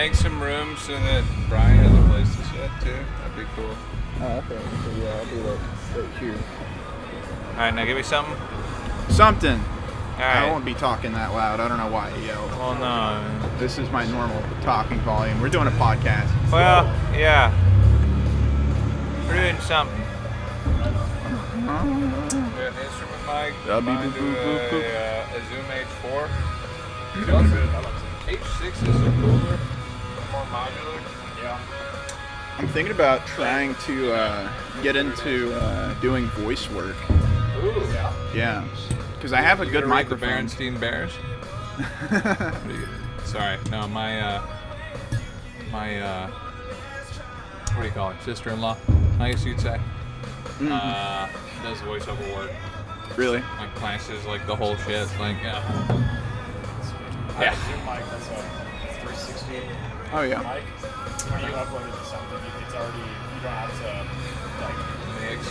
Make some room so that Brian has a place to sit too. That'd be cool. Oh, okay. So yeah, I'll do that right here. Alright, now give me something. Something. Alright. I won't be talking that loud. I don't know why you yelled. Well, no. This is my normal talking volume. We're doing a podcast. Well, yeah. We're doing something. We have an instrument mic. Mine do a Zoom H4. H6 is a cooler, more modular. Yeah. I'm thinking about trying to get into doing voice work. Ooh. Yeah. Because I have a good microphone. The Berenstein Bears. Sorry, no, my what do you call it? Sister-in-law, I guess you'd say. Does voiceover work. Really? Like classes, like the whole shit. Like, I have a Zoom mic that's a 360 Oh yeah. mic. When you upload it to something, it's already, you don't have to like mix.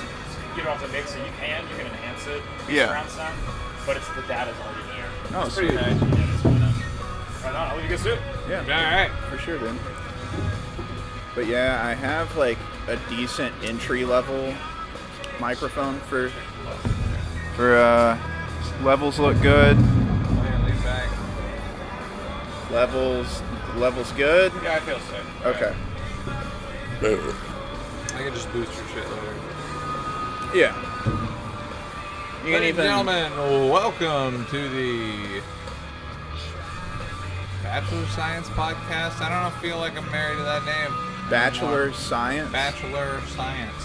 you don't have to mix it. You can enhance it. Yeah. Surround sound, but it's the data's already there. Oh, It's pretty sweet. nice. Yeah, just kind of. Right on. I'll leave you guys do it. Yeah. Alright. For sure, dude. But yeah, I have like a decent entry level microphone for levels look good. Lean back. Levels good. Yeah, I feel safe. Okay. I can just boost your shit later. Yeah. You can Ladies and even. gentlemen, welcome to the Bachelor Science Podcast. I don't feel like I'm married to that name. Bachelor anymore. Science. Bachelor Science.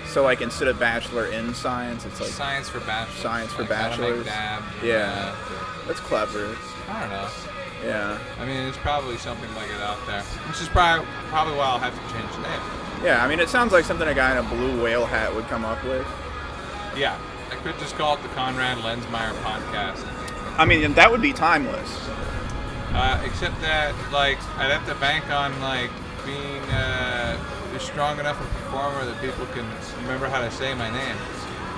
So like instead of Bachelor in Science, it's like Science for Bachelors. Science for like how to make bachelors. dabs or Yeah. math that's clever. or- I don't know. Yeah. I mean, there's probably something like it out there. Which is probably why I'll have to change the name. Yeah. I mean, it sounds like something a guy in a blue whale hat would come up with. Yeah. I could just call it the Conrad Lensmeyer Podcast. I mean, that would be timeless. Except that, like, I'd have to bank on, like, being a strong enough a performer that people can remember how to say my name.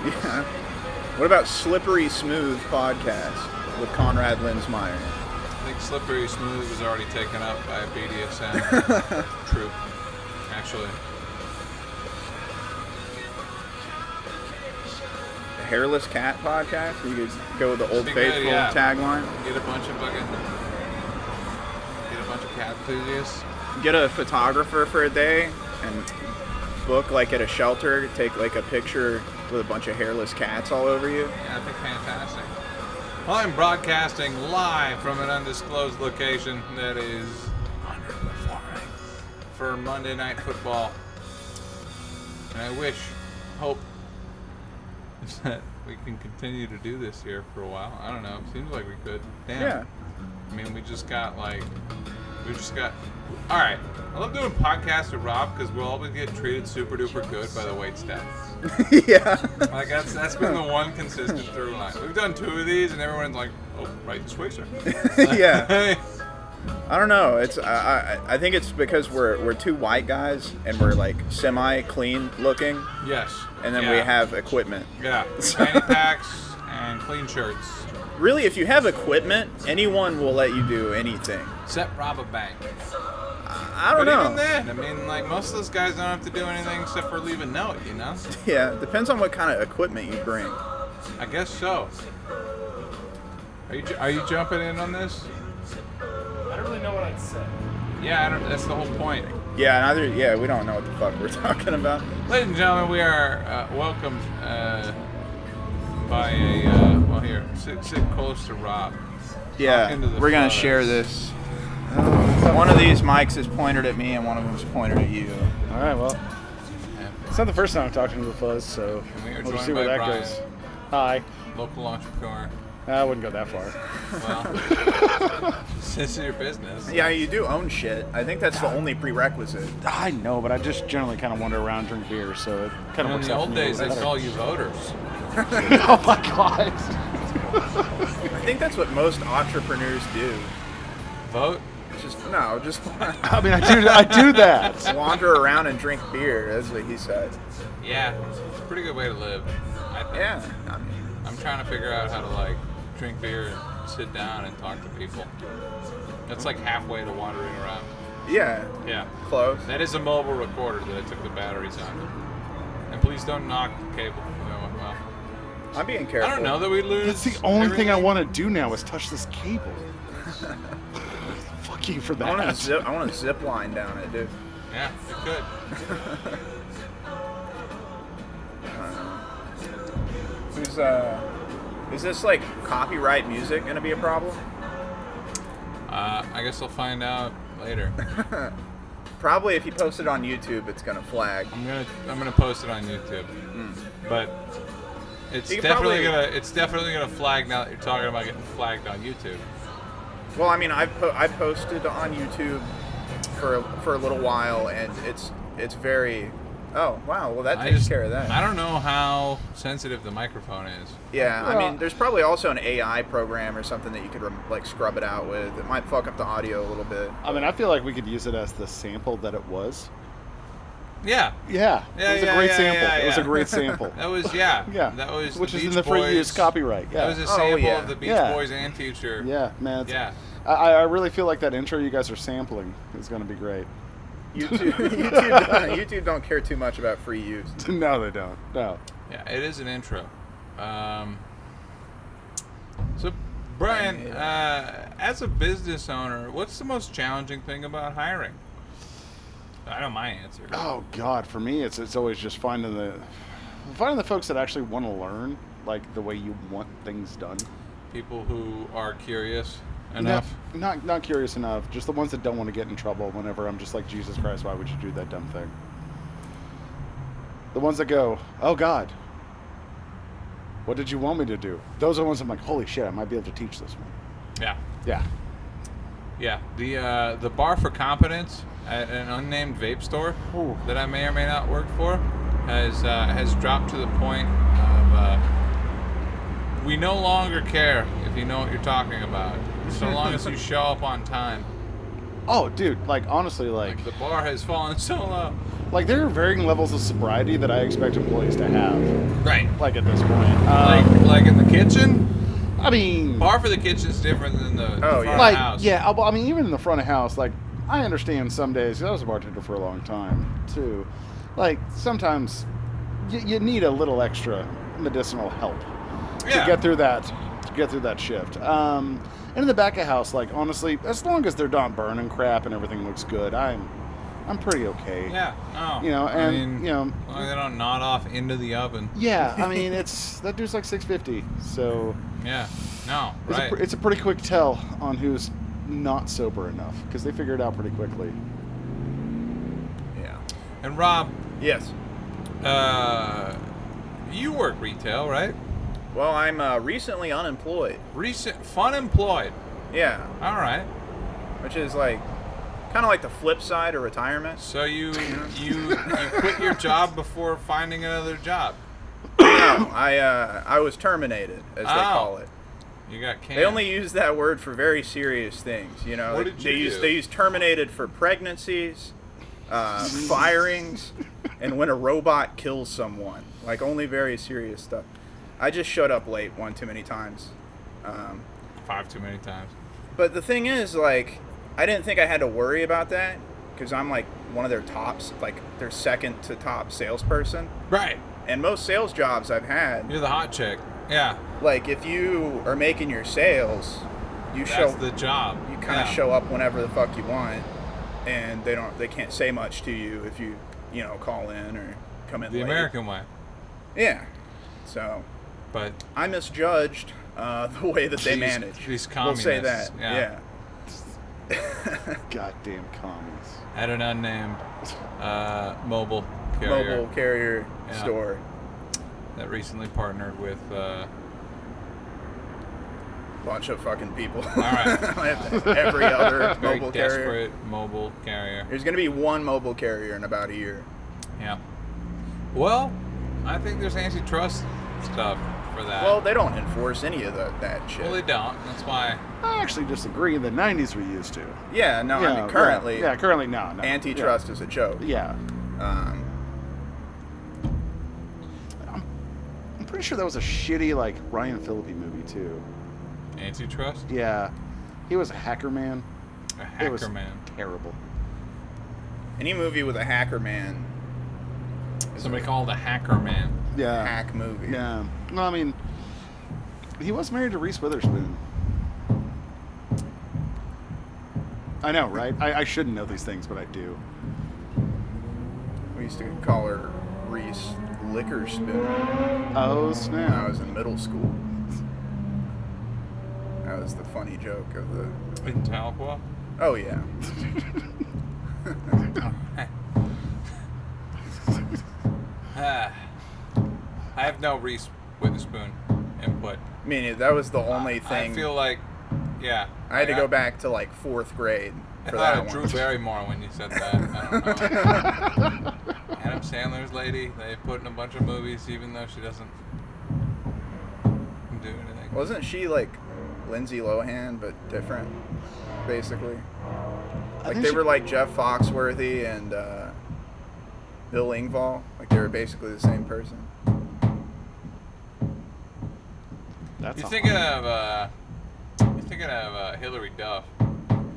Yeah. What about Slippery Smooth Podcast with Conrad Lensmeyer? I think Slippery Smooth was already taken up by a BDSM troop, actually. The Hairless Cat Podcast? You could go with the Old That'd be good, Faithful yeah. tagline. Get a bunch of cat enthusiasts. Get a photographer for a day and book like at a shelter, take like a picture with a bunch of hairless cats all over you. Yeah, that'd be fantastic. Well, I'm broadcasting live from an undisclosed location that is underperforming for Monday Night Football. And I hope that we can continue to do this here for a while. I don't know. Seems like we could. Damn. Yeah. I mean, all right. I love doing podcasts with Rob because we'll always get treated super duper good by the waitstaff. Yeah. Like that's been the one consistent through line. We've done 2 of these and everyone's like, "Oh, right this way, sir." Yeah. I don't know. It's I think it's because we're two white guys and we're like semi clean looking, Yes. and then Yeah. we have equipment. Yeah. Fanny packs and clean shirts. Really, if you have equipment, anyone will let you do anything. Except rob a bank. I don't But know. even then, I mean, like most of those guys don't have to do anything except for leave a note, you know? Yeah, depends on what kind of equipment you bring. I guess so. Are you jumping in on this? I don't really know what I'd say. Yeah, I don't. That's the whole point. Yeah, we don't know what the fuck we're talking about. Ladies and gentlemen, we are welcomed by a well here. Sit close to Rob. Yeah, into the we're gonna photos. share this. One of these mics is pointed at me and one of them is pointed at you. All right, well, it's not the first time I'm talking to the fuzz, so And we are we'll joined see where by that Brian, goes. Hi. local entrepreneur. I wouldn't go that far. Well, this is your business. Yeah, you do own shit. I think that's the only prerequisite. I know, but I just generally kind of wander around, drink beer, so it kind of In works the out old for me a days, they little call better. you voters. Oh my god. I think that's what most entrepreneurs do. Vote? Just I mean, I do that. wander around and drink beer. That's what he said. Yeah, it's a pretty good way to live. I think. Yeah. I mean, I'm trying to figure out how to like drink beer and sit down and talk to people. That's like halfway to wandering around. Yeah, Yeah. close. That is a mobile recorder that I took the batteries on. And please don't knock the cable. Well, I'm being careful. I don't know that we lose. That's the only thing I everything. want to do now is touch this cable. Fuck you for that. I want to zip line down it, dude. Yeah, you could. Is this like copyright music gonna be a problem? I guess I'll find out later. Probably if you post it on YouTube, it's gonna flag. I'm gonna post it on YouTube, but it's You could definitely gonna flag now that you're talking about getting flagged on YouTube. Well, I mean, I posted on YouTube for a little while, and it's very. Oh wow! Well, that takes care of that. I don't know how sensitive the microphone is. Yeah, I Well- mean, there's probably also an AI program or something that you could like scrub it out with. It might fuck up the audio a little bit. I mean, I feel like we could use it as the sample that it was. Yeah, Yeah, Yeah, it was yeah, a great yeah, sample. yeah, It was a yeah. great sample. that was yeah. Yeah, That was which the is in Beach the free Boys. use copyright. Yeah, That was a sample yeah. of the Beach Yeah. Boys and Future. yeah, man. Yeah. I really feel like that intro you guys are sampling is going to be great. YouTube don't care too much about free use. No, they don't. No. Yeah, it is an intro. So, Brian, as a business owner, what's the most challenging thing about hiring? I know my answer. Oh God, for me, it's always just finding the folks that actually want to learn, like the way you want things done. People who are curious enough. Not curious enough. Just the ones that don't want to get in trouble. Whenever I'm just like, Jesus Christ, why would you do that dumb thing? The ones that go, oh God, what did you want me to do? Those are the ones I'm like, holy shit, I might be able to teach this one. Yeah. Yeah. Yeah. The bar for competence at an unnamed vape store Ooh. that I may or may not work for has dropped to the point of we no longer care if you know what you're talking about, so long as you show up on time. Oh, dude, like honestly, like The bar has fallen so low. like there are varying levels of sobriety that I expect employees to have. Right. Like at this point, Like in the kitchen. I mean, Bar for the kitchen's different than the front of the like house. yeah, I mean even in the front of house, like I understand some days. I was a bartender for a long time too. Like sometimes you need a little extra medicinal help Yeah. to get through that shift. And in the back of house, like honestly, as long as they're not burning crap and everything looks good, I'm pretty okay. Yeah. Oh. You know, and I mean, you know, as long as they don't nod off into the oven. yeah. I mean, it's that dude's like 650, so Yeah. No. Right. it's a pretty quick tell on who's not sober enough because they figure it out pretty quickly. Yeah. And Rob, Yes. you work retail, right? Well, I'm recently unemployed. Fun employed. Yeah. All right. Which is like kind of like the flip side of retirement. So you quit your job before finding another job. No, I was terminated, as they call it. You got canned. They only use that word for very serious things, you know. What did you do? They use terminated for pregnancies, firings, and when a robot kills someone. Like only very serious stuff. I just showed up late one too many times. 5 too many times. But the thing is, like, I didn't think I had to worry about that because I'm like one of their tops, like their second to top salesperson. Right. And most sales jobs I've had, You're the hot chick. Yeah. like if you are making your sales, you That's the job. you kind of show up whenever the fuck you want, and they can't say much to you if you call in or come in the late. American way. Yeah. So But I misjudged the way that they These- manage. these We'll say that. communists, yeah. Goddamn commies. at an unnamed mobile carrier Mobile carrier Yeah. store. that recently partnered with. Bunch of fucking people. All right. Every other Very mobile carrier. desperate mobile carrier. There's gonna be one mobile carrier in about a year. Yeah. Well, I think there's antitrust stuff for that. Well, they don't enforce any of that shit. Well, they don't. That's why. I actually disagree. In the 90s, we used to. Yeah, no, Yeah, I mean currently, Yeah, currently, no. antitrust is a joke. Yeah. Um, I'm pretty sure that was a shitty, like, Ryan Phillippe movie, too. Antitrust? Yeah. He was a hacker man. A hacker it was man. terrible. Any movie with a hacker man is Somebody called a hacker man. a Yeah. hack movie. Yeah. No, I mean, he was married to Reese Witherspoon. I know, right? I shouldn't know these things, but I do. We used to call her Reese Liquor Spoon Oh, when I snap. was in middle school. That was the funny joke of the. In Tahlequah? Oh yeah. I have no Reese Witherspoon input. I mean, that was the only thing. I feel like, yeah. I had to go back to like 4th grade I for thought that of Drew one. Barrymore when you said that. I don't know. Adam Sandler's lady. They put in a bunch of movies, even though she doesn't do anything. Wasn't she like Lindsay Lohan, but different, basically? Like think they she- were like Jeff Foxworthy and Bill Engvall. Like they were basically the same person. That's You're thinking of Hillary Duff.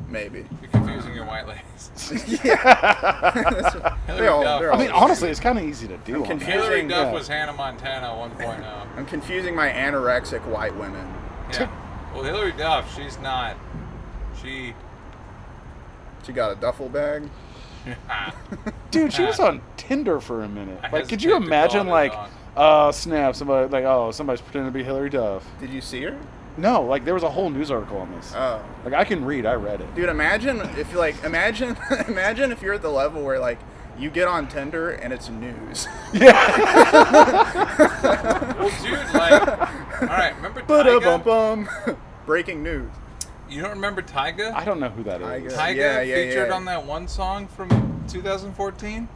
Maybe. You're confusing your white ladies. Yeah. Hillary Duff. I mean, honestly, it's kind of easy to do. I'm on confused. that. Hillary Duff Yeah. was Hannah Montana 1.0. I'm confusing my anorexic white women. Yeah. Well, Hillary Duff, she's not. She. She got a duffel bag. Dude, she was on Tinder for a minute. I Like, could hesitate you to imagine, call it like, on. oh, snap, somebody's pretending to be Hillary Duff. Did you see her? No, like, there was a whole news article on this. Oh. Like, I can read, I read it. Dude, imagine if imagine if you're at the level where like you get on Tinder and it's news. Well, dude, like. Alright, remember Tyga? Ba-da-bum-bum. Breaking news. You don't remember Tyga? I don't know who that is. Tyga. Tyga Yeah, featured yeah. on that one song from 2014.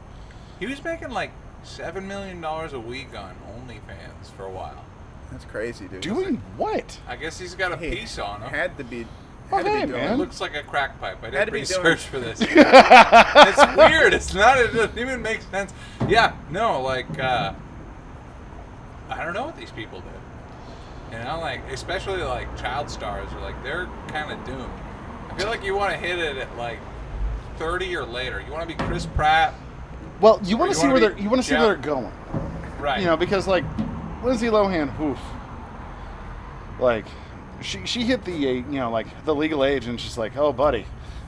He was making like $7 million a week on OnlyFans for a while. That's crazy, dude. Doing what? I guess he's got a Hey, piece on him. Had to be. Oh, Had to hey, be doing. man. It looks like a crack pipe. I Had did to be research doing- for this. It's weird. It's not. It doesn't even make sense. Yeah. No. Like. I don't know what these people do. You know, like especially like child stars are like they're kind of doomed. I feel like you want to hit it at like 30 or later. You want to be Chris Pratt, Well, you want you to see wanna where be they're you want to see where they're going. right? You know, because like Lindsay Lohan, oof, like she hit the like the legal age, and she's like, oh, buddy,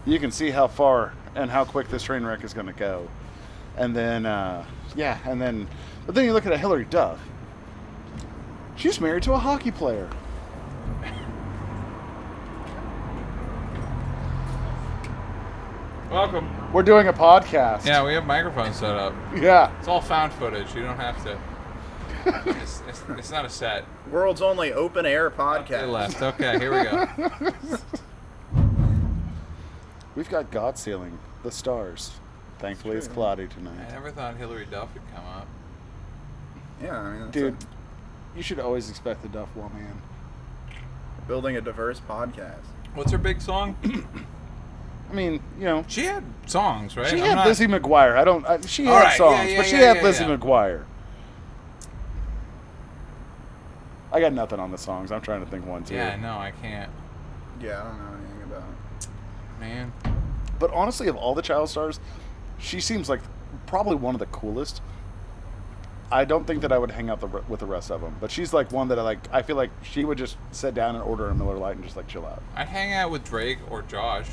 you can see how far and how quick this train wreck is going to go. And then but then you look at Hillary Duff. She's married to a hockey player. Welcome. We're doing a podcast. Yeah, we have microphones set up. Yeah. It's all found footage. You don't have to. It's not a set. World's only open air To the podcast. left. Okay, here we go. We've got God Ceiling, the stars. Thankfully, it's cloudy I tonight. never thought Hillary Duff would come up. Yeah, I mean, that's Dude, you should always expect the Duff Woman. building a diverse podcast. What's her big song? I mean, you know, She had songs, right? she I'm had not- Lizzie McGuire. She All had right, yeah, songs, yeah, but she yeah, had yeah, Lizzie yeah. McGuire. I got nothing on the songs. I'm trying to think one too. Yeah, no, I can't. Yeah, I don't know anything about it. Man. But honestly, of all the child stars, she seems like probably one of the coolest. I don't think that I would hang out with the rest of them, but she's like one that I feel like she would just sit down and order a Miller Lite and just like chill out. I'd hang out with Drake or Josh,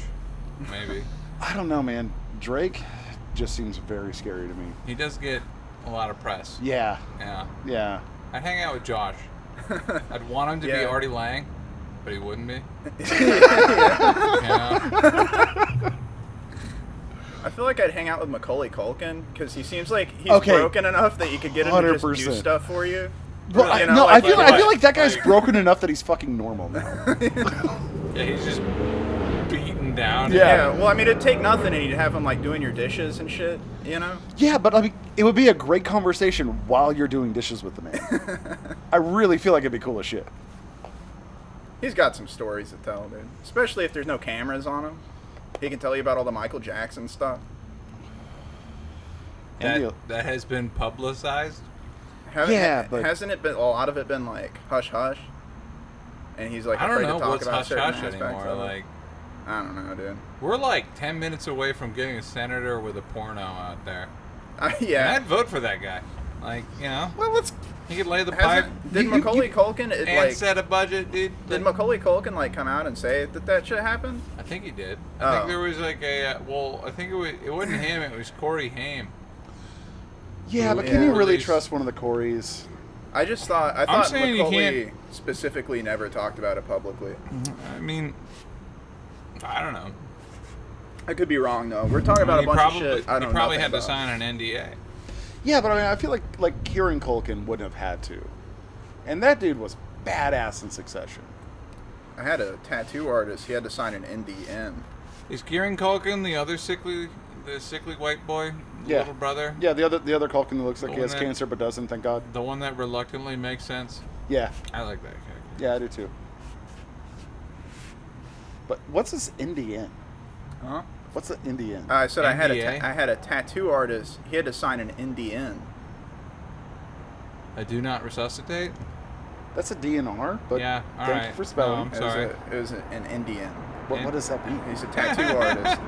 maybe. I don't know, man. Drake just seems very scary to me. He does get a lot of press. Yeah, Yeah. yeah. I'd hang out with Josh. I'd want him to be Yeah. Artie Lang, but he wouldn't be. Yeah. You know? I feel like I'd hang out with Macaulay Culkin because he seems like he's Okay. broken enough that you could get him to just do 100%. stuff for you. Well, Really? You know, no, like- I feel like- like that guy's like- broken enough that he's fucking normal now. Yeah, he's just beaten down. Yeah. Yeah, well, I mean, it'd take nothing, and you'd have him like doing your dishes and shit, you know? Yeah, but I mean, it would be a great conversation while you're doing dishes with the man. I really feel like it'd be cool as shit. He's got some stories to tell, dude. Especially if there's no cameras on him. He can tell you about all the Michael Jackson stuff. That has been publicized. Yeah, but- hasn't it been a lot of it been like hush hush? And he's like I don't afraid know to talk what's about hush certain hush aspects anymore. of it. Like, I don't know, dude. We're like 10 minutes away from getting a senator with a porno out there. Yeah. And I'd vote for that guy. Like, you know. Well, let's. He could lay the pipe Did Macaulay Culkin and set a budget, dude. Did Macaulay Culkin like come out and say that shit happened? I think he did. I think there was like a I think it wasn't him. It was Corey Haim. Yeah, but Yeah. can you really trust one of the Corys? I thought saying you Macaulay specifically never talked about it publicly. I mean, I don't know. I could be wrong though. We're talking about a bunch of shit. I don't know. He probably had nothing to about. sign an NDA. Yeah, but I mean, I feel like Kieran Culkin wouldn't have had to, and that dude was badass in Succession. I had a tattoo artist. He had to sign an NDN. Is Kieran Culkin the other sickly white boy, Yeah. little brother? Yeah, the other Culkin who looks like The he has one that- cancer but doesn't, thank God. The one that reluctantly makes sense. Yeah, I like that character. yeah, I do too. But what's this NDN? Huh? What's the NDN? I said I NDA? had a tattoo artist. He had to sign an NDN. I do not resuscitate. That's a DNR, but Yeah, all thank right. you for spelling. I'm sorry. It was an Indian. What does that mean? He's a tattoo artist.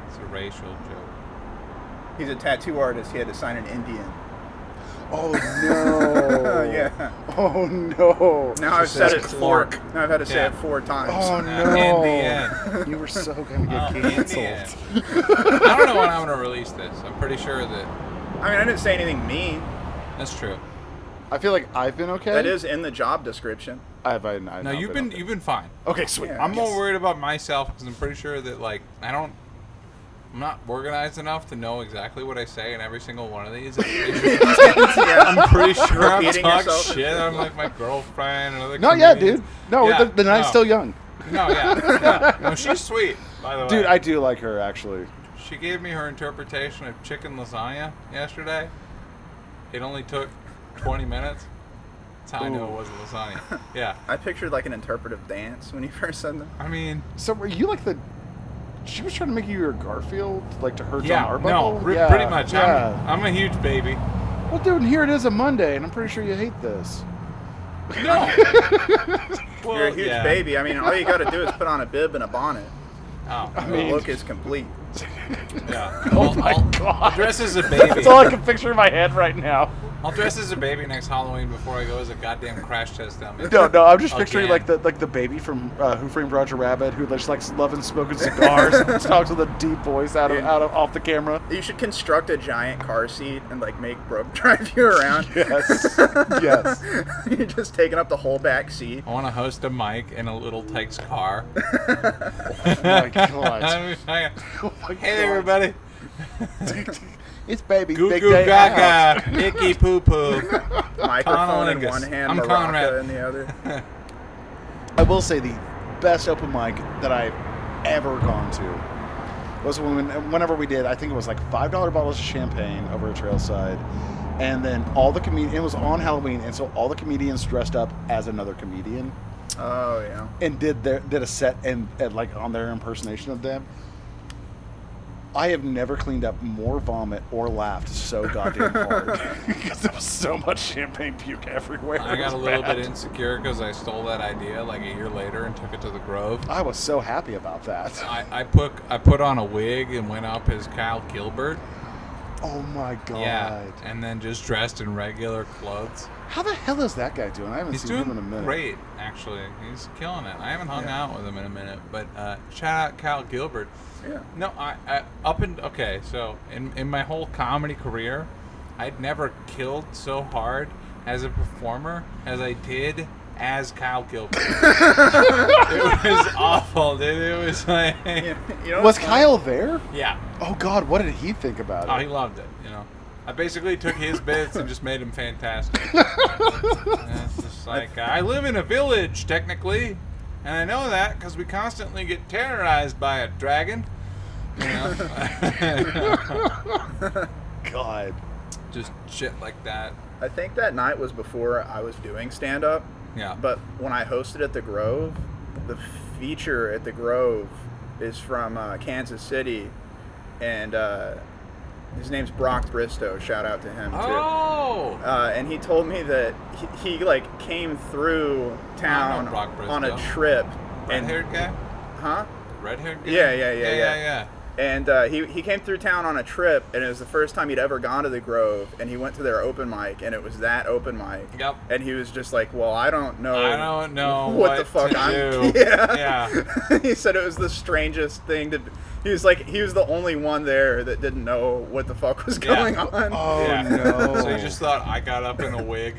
It's a racial joke. He's a tattoo artist. He had to sign an Indian. Oh no! Yeah. Oh no! Now I've said it fork. Now I've had to say Yeah. it 4 times. Oh no! Indian. You were so gonna get Oh, canceled. I don't know when I'm going to release this. I'm pretty sure that I mean, I didn't say anything mean. that's true. I feel like I've been okay. That is in the job description. I No, you've been fine. okay. Sweet. Yeah. I'm more worried about myself because I'm pretty sure that like I'm not organized enough to know exactly what I say in every single one of these. I'm pretty sure I'm Repeating talking yourself. shit. I'm like my girlfriend and other Not yet, comedians. dude. No, Yeah, the night's no. still young. No, yeah. No, she's sweet, by the way. Dude, I do like her actually. She gave me her interpretation of chicken lasagna yesterday. It only took 20 minutes. That's how I knew it was a lasagna. Yeah. I pictured like an interpretive dance when you first said that. I mean, So were you like the? She was trying to make you your Garfield, like to her yeah, John Arbuckle. no, Yeah, pretty much. Yeah. I'm a huge baby. Well, dude, and here it is a Monday, and I'm pretty sure you hate this. No. Well, You're a huge yeah. baby. I mean, all you got to do is put on a bib and a bonnet. Oh, The look is complete. yeah. Oh my I'll God. dress as a baby. That's all I can picture in my head right now. I'll dress as a baby next Halloween before I go as a goddamn crash test dummy. No, I'm just picturing Again. like the baby from Who Framed Roger Rabbit who just likes loving smoking cigars and talks with a deep voice out of off the camera. You should construct a giant car seat and like make Brooke drive you around. Yes, yes. You're just taking up the whole back seat. I want to host a mic in a little Tyke's car. Oh my God. Oh my Hey, God. everybody. It's baby's Goo big goo day out. gaga. Icky poo poo. Microphone in Conlingus. one hand, I'm maraca Conrad. in the other. I will say the best open mic that I've ever gone to was whenever we did, I think it was like $5 bottles of champagne over a trailside. And then all the it was on Halloween, and so all the comedians dressed up as another comedian Oh yeah. and did a set and like on their impersonation of them. I have never cleaned up more vomit or laughed so goddamn hard because there was so much champagne puke everywhere. I It got a was little bad. bit insecure because I stole that idea like a year later and took it to the Grove. I was so happy about that. I put on a wig and went up as Kyle Gilbert. Oh my God. Yeah, and then just dressed in regular clothes. How the hell is that guy doing? I haven't He's seen him in a doing minute. great, actually. He's killing it. I haven't hung out with him in a minute, but shout out Kyle Gilbert. Yeah. No, okay, so in my whole comedy career, I'd never killed so hard as a performer as I did as Kyle Gilbert. It was awful, dude. It was like, You know Was what's funny? Kyle there? yeah. Oh God, what did he think about Oh, it? he loved it, you know. I basically took his bits and just made them fantastic. Yeah, it's just like, I live in a village, technically, and I know that because we constantly get terrorized by a dragon. You know? God. Just shit like that. I think that night was before I was doing stand up. Yeah. But when I hosted at the Grove, the feature at the Grove is from Kansas City, and His name's Brock Bristow. Shout out to him too. Oh! And he told me that he like came through town Brock Bristow. on a trip. Red-haired guy? Huh? Red-haired guy? Yeah. And he came through town on a trip, and it was the first time he'd ever gone to the Grove, and he went to their open mic, and it was that open mic. Yep. And he was just like, well, I don't know what the fuck to I'm do. Yeah. He said it was the strangest thing to. He was the only one there that didn't know what the fuck was going on. Oh, Yeah. no. So you just thought I got up in a wig.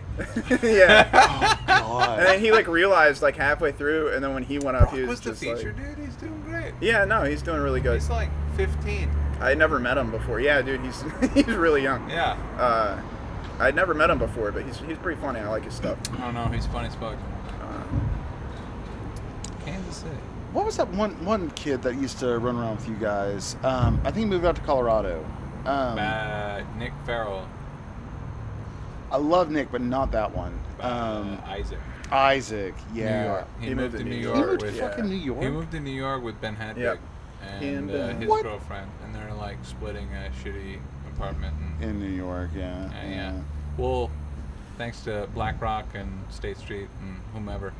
Yeah. Oh, God. And then he like realized like halfway through, and then when he went up, he was the just feature like, dude? He's doing great. yeah, no, he's doing really good. He's like 15. I never met him before. Yeah, dude, he's he's really young. Yeah. I'd never met him before, but he's pretty funny. I like his stuff. I don't know. He's funny as fuck. Kansas City. What was that one kid that used to run around with you guys? I think he moved out to Colorado. Nick Farrell. I love Nick, but not that one. Isaac. Isaac, yeah. New York. He moved to New He York. moved to with, fucking New York? He moved to New York with Ben Hedrick Yep. and his What? girlfriend, and they're like splitting a shitty apartment. In New York, yeah. Yeah. Well, thanks to BlackRock and State Street and whomever,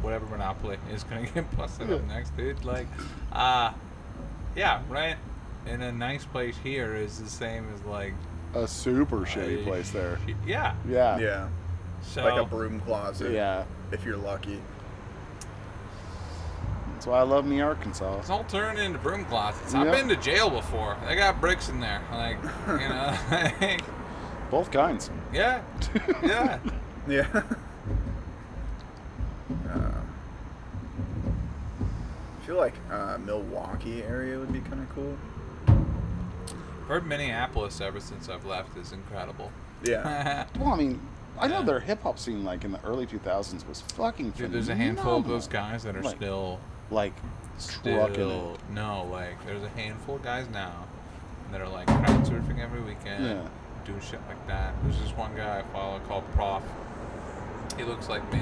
whatever monopoly is gonna get busted up next, dude. Like, yeah, rent in a nice place here is the same as like A super shitty place there. Yeah. Yeah. Yeah, So like a broom closet. Yeah. If you're lucky. That's why I love me Arkansas. it's all turned into broom closets. Yep. I've been to jail before. They got bricks in there. Like, you know, like, Both kinds. yeah, yeah. Yeah. I feel like Milwaukee area would be kind of cool. Heard Minneapolis ever since I've left is incredible. Yeah. Well, I mean, I know Yeah. their hip hop scene, like in the early 2000s, was fucking Dude, there's a handful of those phenomenal. guys that are Like, still trucking it. no, like there's a handful of guys now that are like crowd surfing every weekend, Yeah. doing shit like that. There's this one guy I follow called Prof. He looks like me.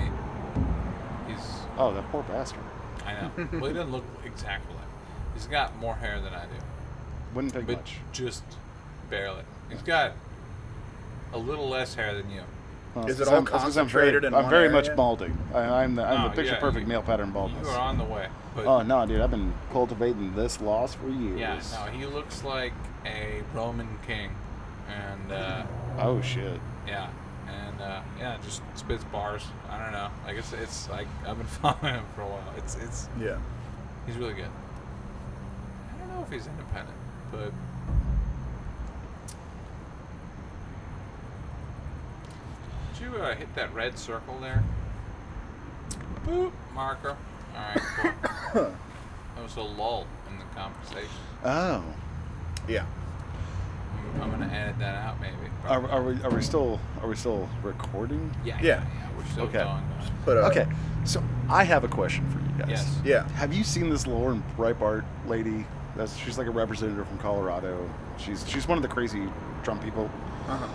He's Oh, that poor bastard. I know. Well, he doesn't look exactly like. He's got more hair than I do, Wouldn't take but much. just barely. He's got a little less hair than you. Well, Is it's it all 'cause I'm concentrated in I'm one very area? much balding. I'm the No, picture yeah, perfect you- male pattern baldness. You are on the way. But Oh no, dude! I've been cultivating this loss for years. yeah, no, he looks like a Roman king, and Oh shit. yeah, and yeah, just spits bars. I don't know, like it's like I've been following him for a while. It's Yeah. he's really good. I don't know if he's independent, but did you hit that red circle there? Boop, marker. All right, cool. That was a lull in the conversation. Oh. Yeah. I'm gonna edit that out, maybe. Are we still recording? Yeah, we're still Okay. going. Put a, Okay. So I have a question for you guys. Yes. Yeah. Have you seen this Lauren Breitbart lady? She's like a representative from Colorado. She's one of the crazy Trump people. Uh-huh.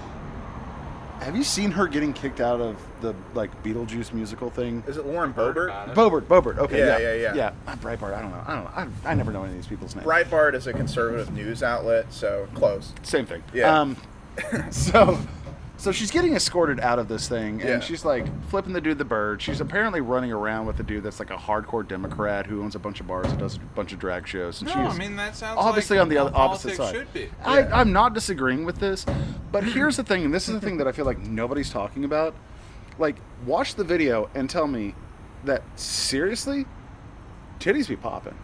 Have you seen her getting kicked out of the like Beetlejuice musical thing? Is it Lauren Heard Boebert? about it. Bobert. Okay. Yeah. Yeah. Breitbart. I don't know. I never know any of these people's names. Breitbart is a conservative news outlet, so close. Same thing. Yeah. So she's getting escorted out of this thing, and Yeah. she's like flipping the dude the bird. She's apparently running around with a dude that's like a hardcore Democrat who owns a bunch of bars and does a bunch of drag shows. And No, she's I mean that sounds obviously like on the how opposite politics side. Should be. I'm not disagreeing with this, but here's the thing, and this is the thing that I feel like nobody's talking about. Like, watch the video and tell me that seriously, titties be popping.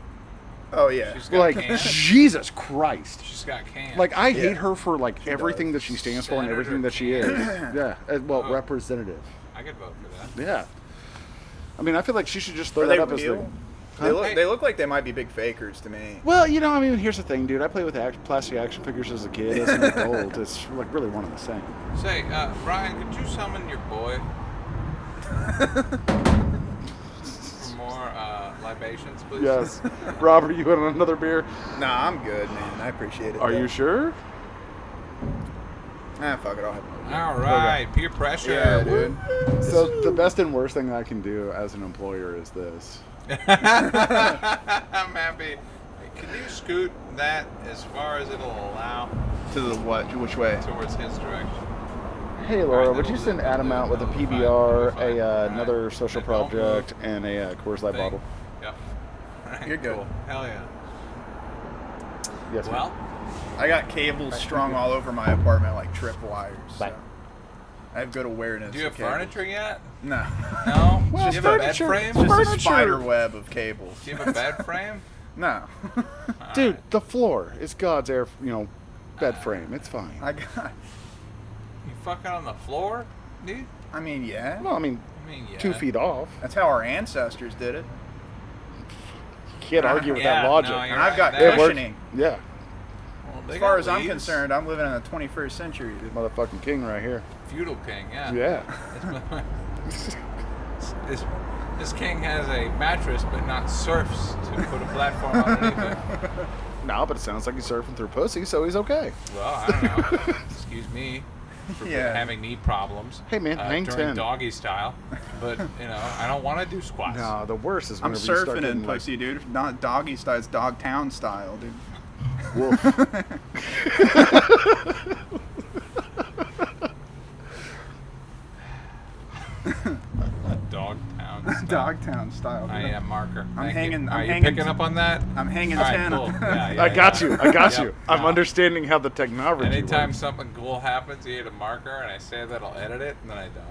Oh yeah. She's got Like, cans. Jesus Christ. She's got cans. Like, I Yeah. hate her for like everything that she stands for and Senator everything that she is. Yeah, well, Oh. representative. I could vote for that. Yeah. I mean, I feel like she should just throw Are that they up as real? the. They look. Hey. They look like they might be big fakers to me. Well, you know, I mean, here's the thing, dude. I played with plastic action figures as a kid. As an adult, it's like really one and the same. Say, Brian, could you summon your boy for more libations, please? Yes. Robert, you want another beer? Nah, I'm good, man. I appreciate it. Are you sure? Fuck it. I'll have it. All right, peer pressure. Yeah, dude. So the best and worst thing I can do as an employer is this. I'm happy. Can you scoot that as far as it'll allow? To the what? Which way? Towards his direction. Hey All Laura, right, would you send Adam out with a PBR, another social project, and a Coors Light bottle? Yep. All right, You're good. Cool. Hell yeah. Yes. ma'am. Well, I got cables strung all over my apartment like tripwires. Bye. So I have good awareness. do you have of cables. furniture yet? No. No. Well, do you have a bed furniture- frame? Just Furniture. a spider web of cables. Do you have a bed frame? No. All Dude, right. the floor is God's bed frame. It's fine. I got. You fucking on the floor, dude? I mean, yeah. Well, I mean, I mean, yeah. 2 feet off. That's how our ancestors did it. You can't argue with Yeah, that logic. no, And you're I've right. got That- It worked. cushioning. Yeah, Well, they As far got as I'm leaves. concerned, I'm living in the 21st century, dude. motherfucking king right here. Feudal king, yeah. Yeah. This king has a mattress, but not surfs to put a platform underneath it. No, but it sounds like he's surfing through pussy, so he's okay. Well, I don't know. Excuse me for Yeah. having knee problems. Hey, man, hang during 10. doggy style, but I don't want to do squats. No, the worst is I'm whenever you start surfing getting in pussy, dude. Not doggy style, it's Dogtown style, dude. Wolf. Dogtown. style. Dogtown style. I Dude. am marker. I'm Thank you. hanging- Are I'm you hanging picking t- up on that? I'm hanging All right, 10. cool. Yeah, I got you. I got Yep. you. I'm No. understanding how the technology Anytime works. something cool happens, you hit a marker, and I say that I'll edit it, and then I don't.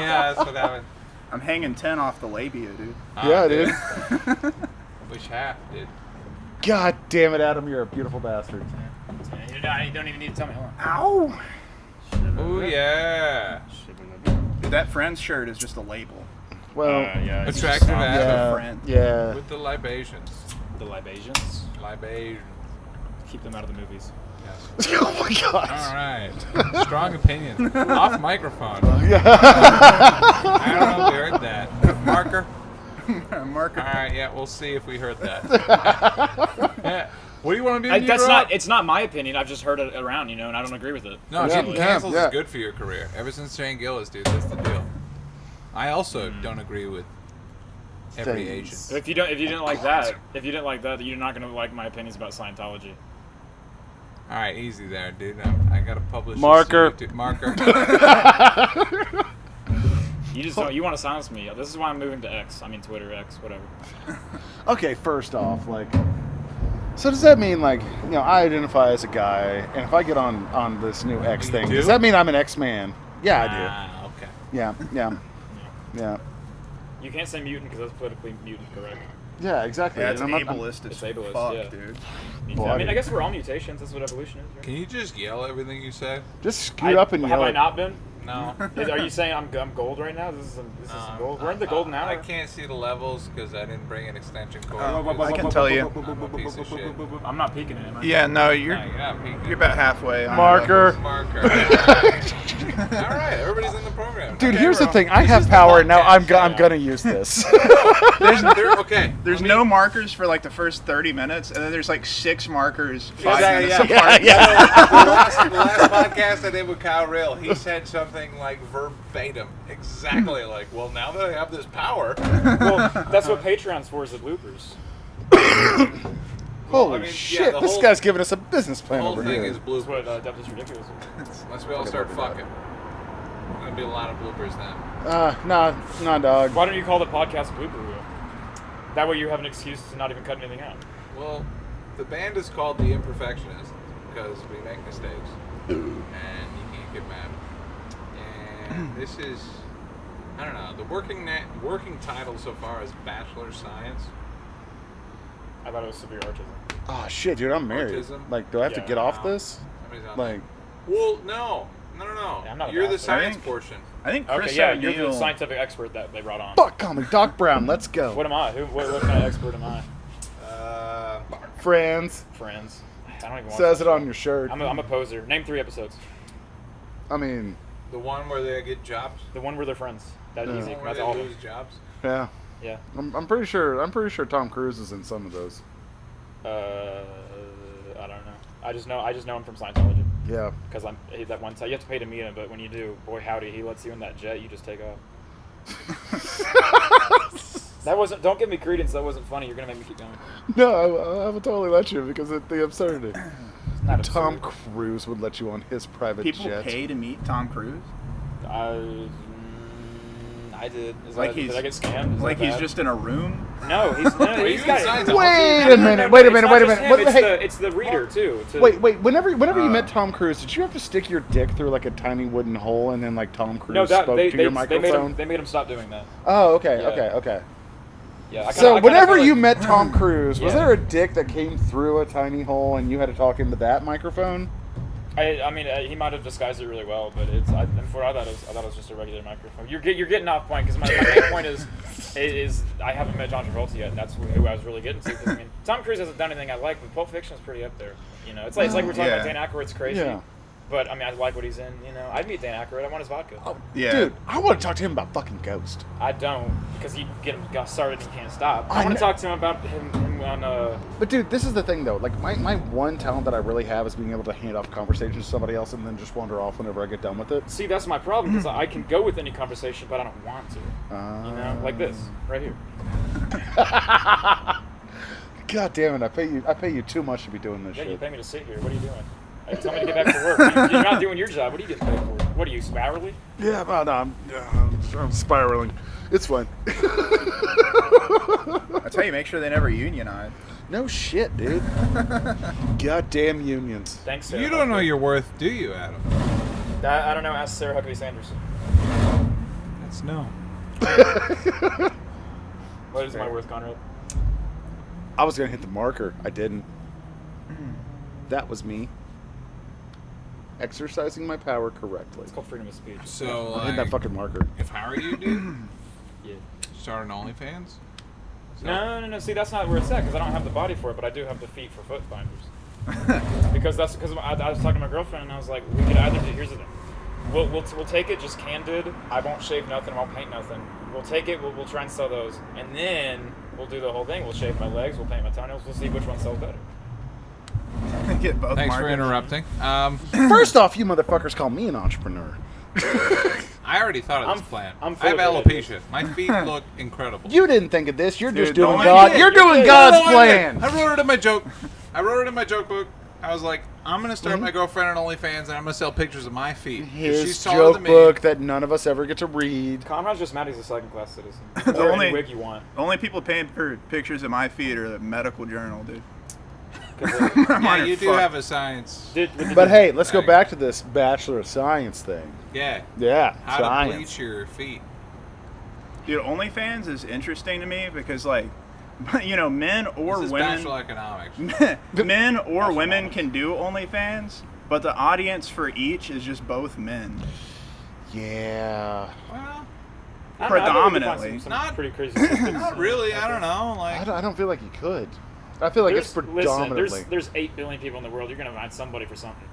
Yeah, that's what happened. I'm hanging 10 off the labia, dude. Yeah, dude. Which half, dude? God damn it, Adam, you're a beautiful bastard. You don't even need to tell me. Hold on. Ow! Oh yeah. Dude, that friend's shirt is just a label. Well, yeah. it's Attractive just, ass. yeah, friend. yeah. With the libations. The libations. Libations. Keep them out of the movies. Yes. Oh my God. All right. Strong opinions. Off microphone. Yeah. I don't know if we heard that. Marker. Marker. All right. Yeah, we'll see if we heard that. Yeah. What do you want to do? That's Rob? not. It's not my opinion. I've just heard it around, and I don't agree with it. No, Yeah, getting yeah, canceled yeah. is good for your career. Ever since Shane Gillis, dude, that's the deal. I also don't agree with every Thanks. Asian. If you didn't like that, you're not gonna like my opinions about Scientology. All right, easy there, dude. I gotta publish. Marker. This marker. You just don't. You want to silence me. This is why I'm moving to X. I mean Twitter, X, whatever. Okay, first off, so does that mean, I identify as a guy, and if I get on this new X You thing, do? does that mean I'm an X-man? Yeah, I Ah, okay. do. Yeah. You can't say mutant because that's politically mutant correct. Yeah, exactly. Yeah, it's And I'm not- ableist as It's ableist, fuck, yeah. dude. I mean, I guess we're all mutations. That's what evolution is, right? Can you just yell everything you say? Just scoot up and have yell. I it. not been? No. Are you saying I'm gold right now? This is gold. We're in the golden hour. I can't see the levels because I didn't bring an extension cord. I can tell you. I'm a piece of shit. I'm not peeking it. Am I? Yeah, no, No, you're you're not peeking. you're about halfway. on the Marker. levels. Marker. All right, everybody's in the program. Dude, Okay, here's the bro. thing. I This have is the power now. podcast. I'm gonna use this. Okay. There's no markers for the first 30 minutes, and then there's 6 markers 5 Yeah, minutes yeah. apart. The last podcast I did with Kyle Real, he said something like verbatim, exactly like, well, now that I have this power. Well, that's what Patreon's for, is the bloopers. Holy I mean, yeah, shit! the This whole- giving us a business The plan whole over thing here. is That's bloopers. what Depth is Ridiculous is. Unless we all start fucking. There's gonna be a lot of bloopers then. Nah, dog. Why don't you call the podcast Blooper Reel? That way you have an excuse to not even cut anything out. Well, the band is called The Imperfectionists because we make mistakes and you can't get mad. And this is, I don't know, the working title so far is Bachelor Science. I thought it was severe autism. Oh shit, dude, I'm married. Autism? Do I have to Yeah, get off no. this? Somebody's on Like, well, no. Yeah, I'm not a You're the bachelor. science I think- portion. I think Chris Okay, yeah, O'Neill. you're the scientific expert that they brought on. fuck, call me Doc Brown. Let's go. What am I? What kind of expert am I? Friends Friends. I don't even want says to it on your shirt. I'm a poser. Name 3 episodes. I mean, The one where they get jobs. The one where they're friends. That The easy. one where That's they all. lose jobs. yeah. Yeah. I'm pretty sure Tom Cruise is in some of those. I don't know. I just know him from Scientology. Yeah. Because that one time you have to pay to meet him, but when you do, boy howdy, he lets you in that jet. You just take off. That wasn't. Don't give me credence. That wasn't funny. You're gonna make me keep going. No, I would totally let you because of the absurdity. not Tom absurd. Cruise would let you on his private People jet. pay to meet Tom Cruise? I did. Like Did I get scammed? Is Like that he's bad? just in a room? No, he's you got inside? Wait a minute. Wait a minute. Wait a minute. What, hey, It's the reader too. wait. Whenever you met Tom Cruise, did you have to stick your dick through like a tiny wooden hole and then like Tom Cruise No, spoke to your they microphone? made him stop doing that. Oh, okay, Yeah. okay. Yeah. So I whenever feel you like- met Tom Cruise, was Yeah. there a dick that came through a tiny hole and you had to talk into that microphone? I mean, he might have disguised it really well, but it's. I thought it was just a regular microphone. You're getting off point because my main point is I haven't met John Travolta yet. That's who I was really getting to. Because I mean, Tom Cruise hasn't done anything I like, but Pulp Fiction is pretty up there. You know, it's like we're talking about Dan Aykroyd's crazy. Yeah. But I mean, I like what he's in. You know, I'd meet Dan Aykroyd. I want his vodka. Yeah. Dude, I want to talk to him about fucking Ghost. I don't because you get him got started and he can't stop. I I want to kn- talk to him about him on. But dude, this is the thing though. Like my one talent that I really have is being able to hand off conversation to somebody else and then just wander off whenever I get done with it. See, that's my problem because I can go with any conversation, but I don't want to. You know, like this right here. God damn it! I pay you too much to be doing this Yeah, you shit. pay me to sit here. What are you doing? Hey, tell me to get back to work. You're not doing your job. What are you getting paid for? What are you, spirally? Yeah, no, I'm spiraling. It's fine. That's how you make sure they never unionize. No shit, dude. Goddamn unions. Thanks, Sarah. You don't know your worth, do you, Adam? I don't know. Ask Sarah Huckabee Sanders. That's no. What is my worth, Conrad? I was gonna hit the marker. I didn't. That was me. Exercising my power correctly. It's called freedom of speech. So, I hit that fucking marker. if I were you, dude, Yeah. start an OnlyFans? So- No. See, that's not where it's at because I don't have the body for it, but I do have the feet for foot binders. because I was talking to my girlfriend and I was like, we could either do. Here's the thing. We'll take it just candid. I won't shave nothing. I won't paint nothing. We'll take it. We'll try and sell those, and then we'll do the whole thing. We'll shave my legs. We'll paint my toenails. We'll see which one sells better. Get both Thanks for markets. interrupting. First off, you motherfuckers call me an entrepreneur. I already thought of this I'm- plan. I'm I full have of alopecia. My feet look incredible. You didn't think of this. You're just Dude, doing no, I God. did. You're doing did. God's No, I did. plan. I wrote it in my joke. I wrote it in my joke book. I was like, I'm gonna start my girlfriend on OnlyFans, and I'm gonna sell pictures of my feet. 'Cause she's His taller joke than me. book that none of us ever get to read. Conrad's just mad he's a second-class citizen. The Wear only- any wig you want. The only people paying for pictures of my feet are the medical journal, dude. 'Cause, Yeah, Mine are you do fucked. have a science. But hey, let's go back to this Bachelor of Science thing. Yeah. Yeah, How to science. bleach your feet. Dude, OnlyFans is interesting to me because, like, you know, men or This is women, Bachelor Economics. men or women can do OnlyFans, but the audience for each is just both men. Yeah. Well, Predominantly. Some Not- pretty crazy systems. not really. I don't know. Like, I don't feel like you could. I feel like it's predominantly. Listen, there's 8 billion people in the world. You're gonna find somebody for something.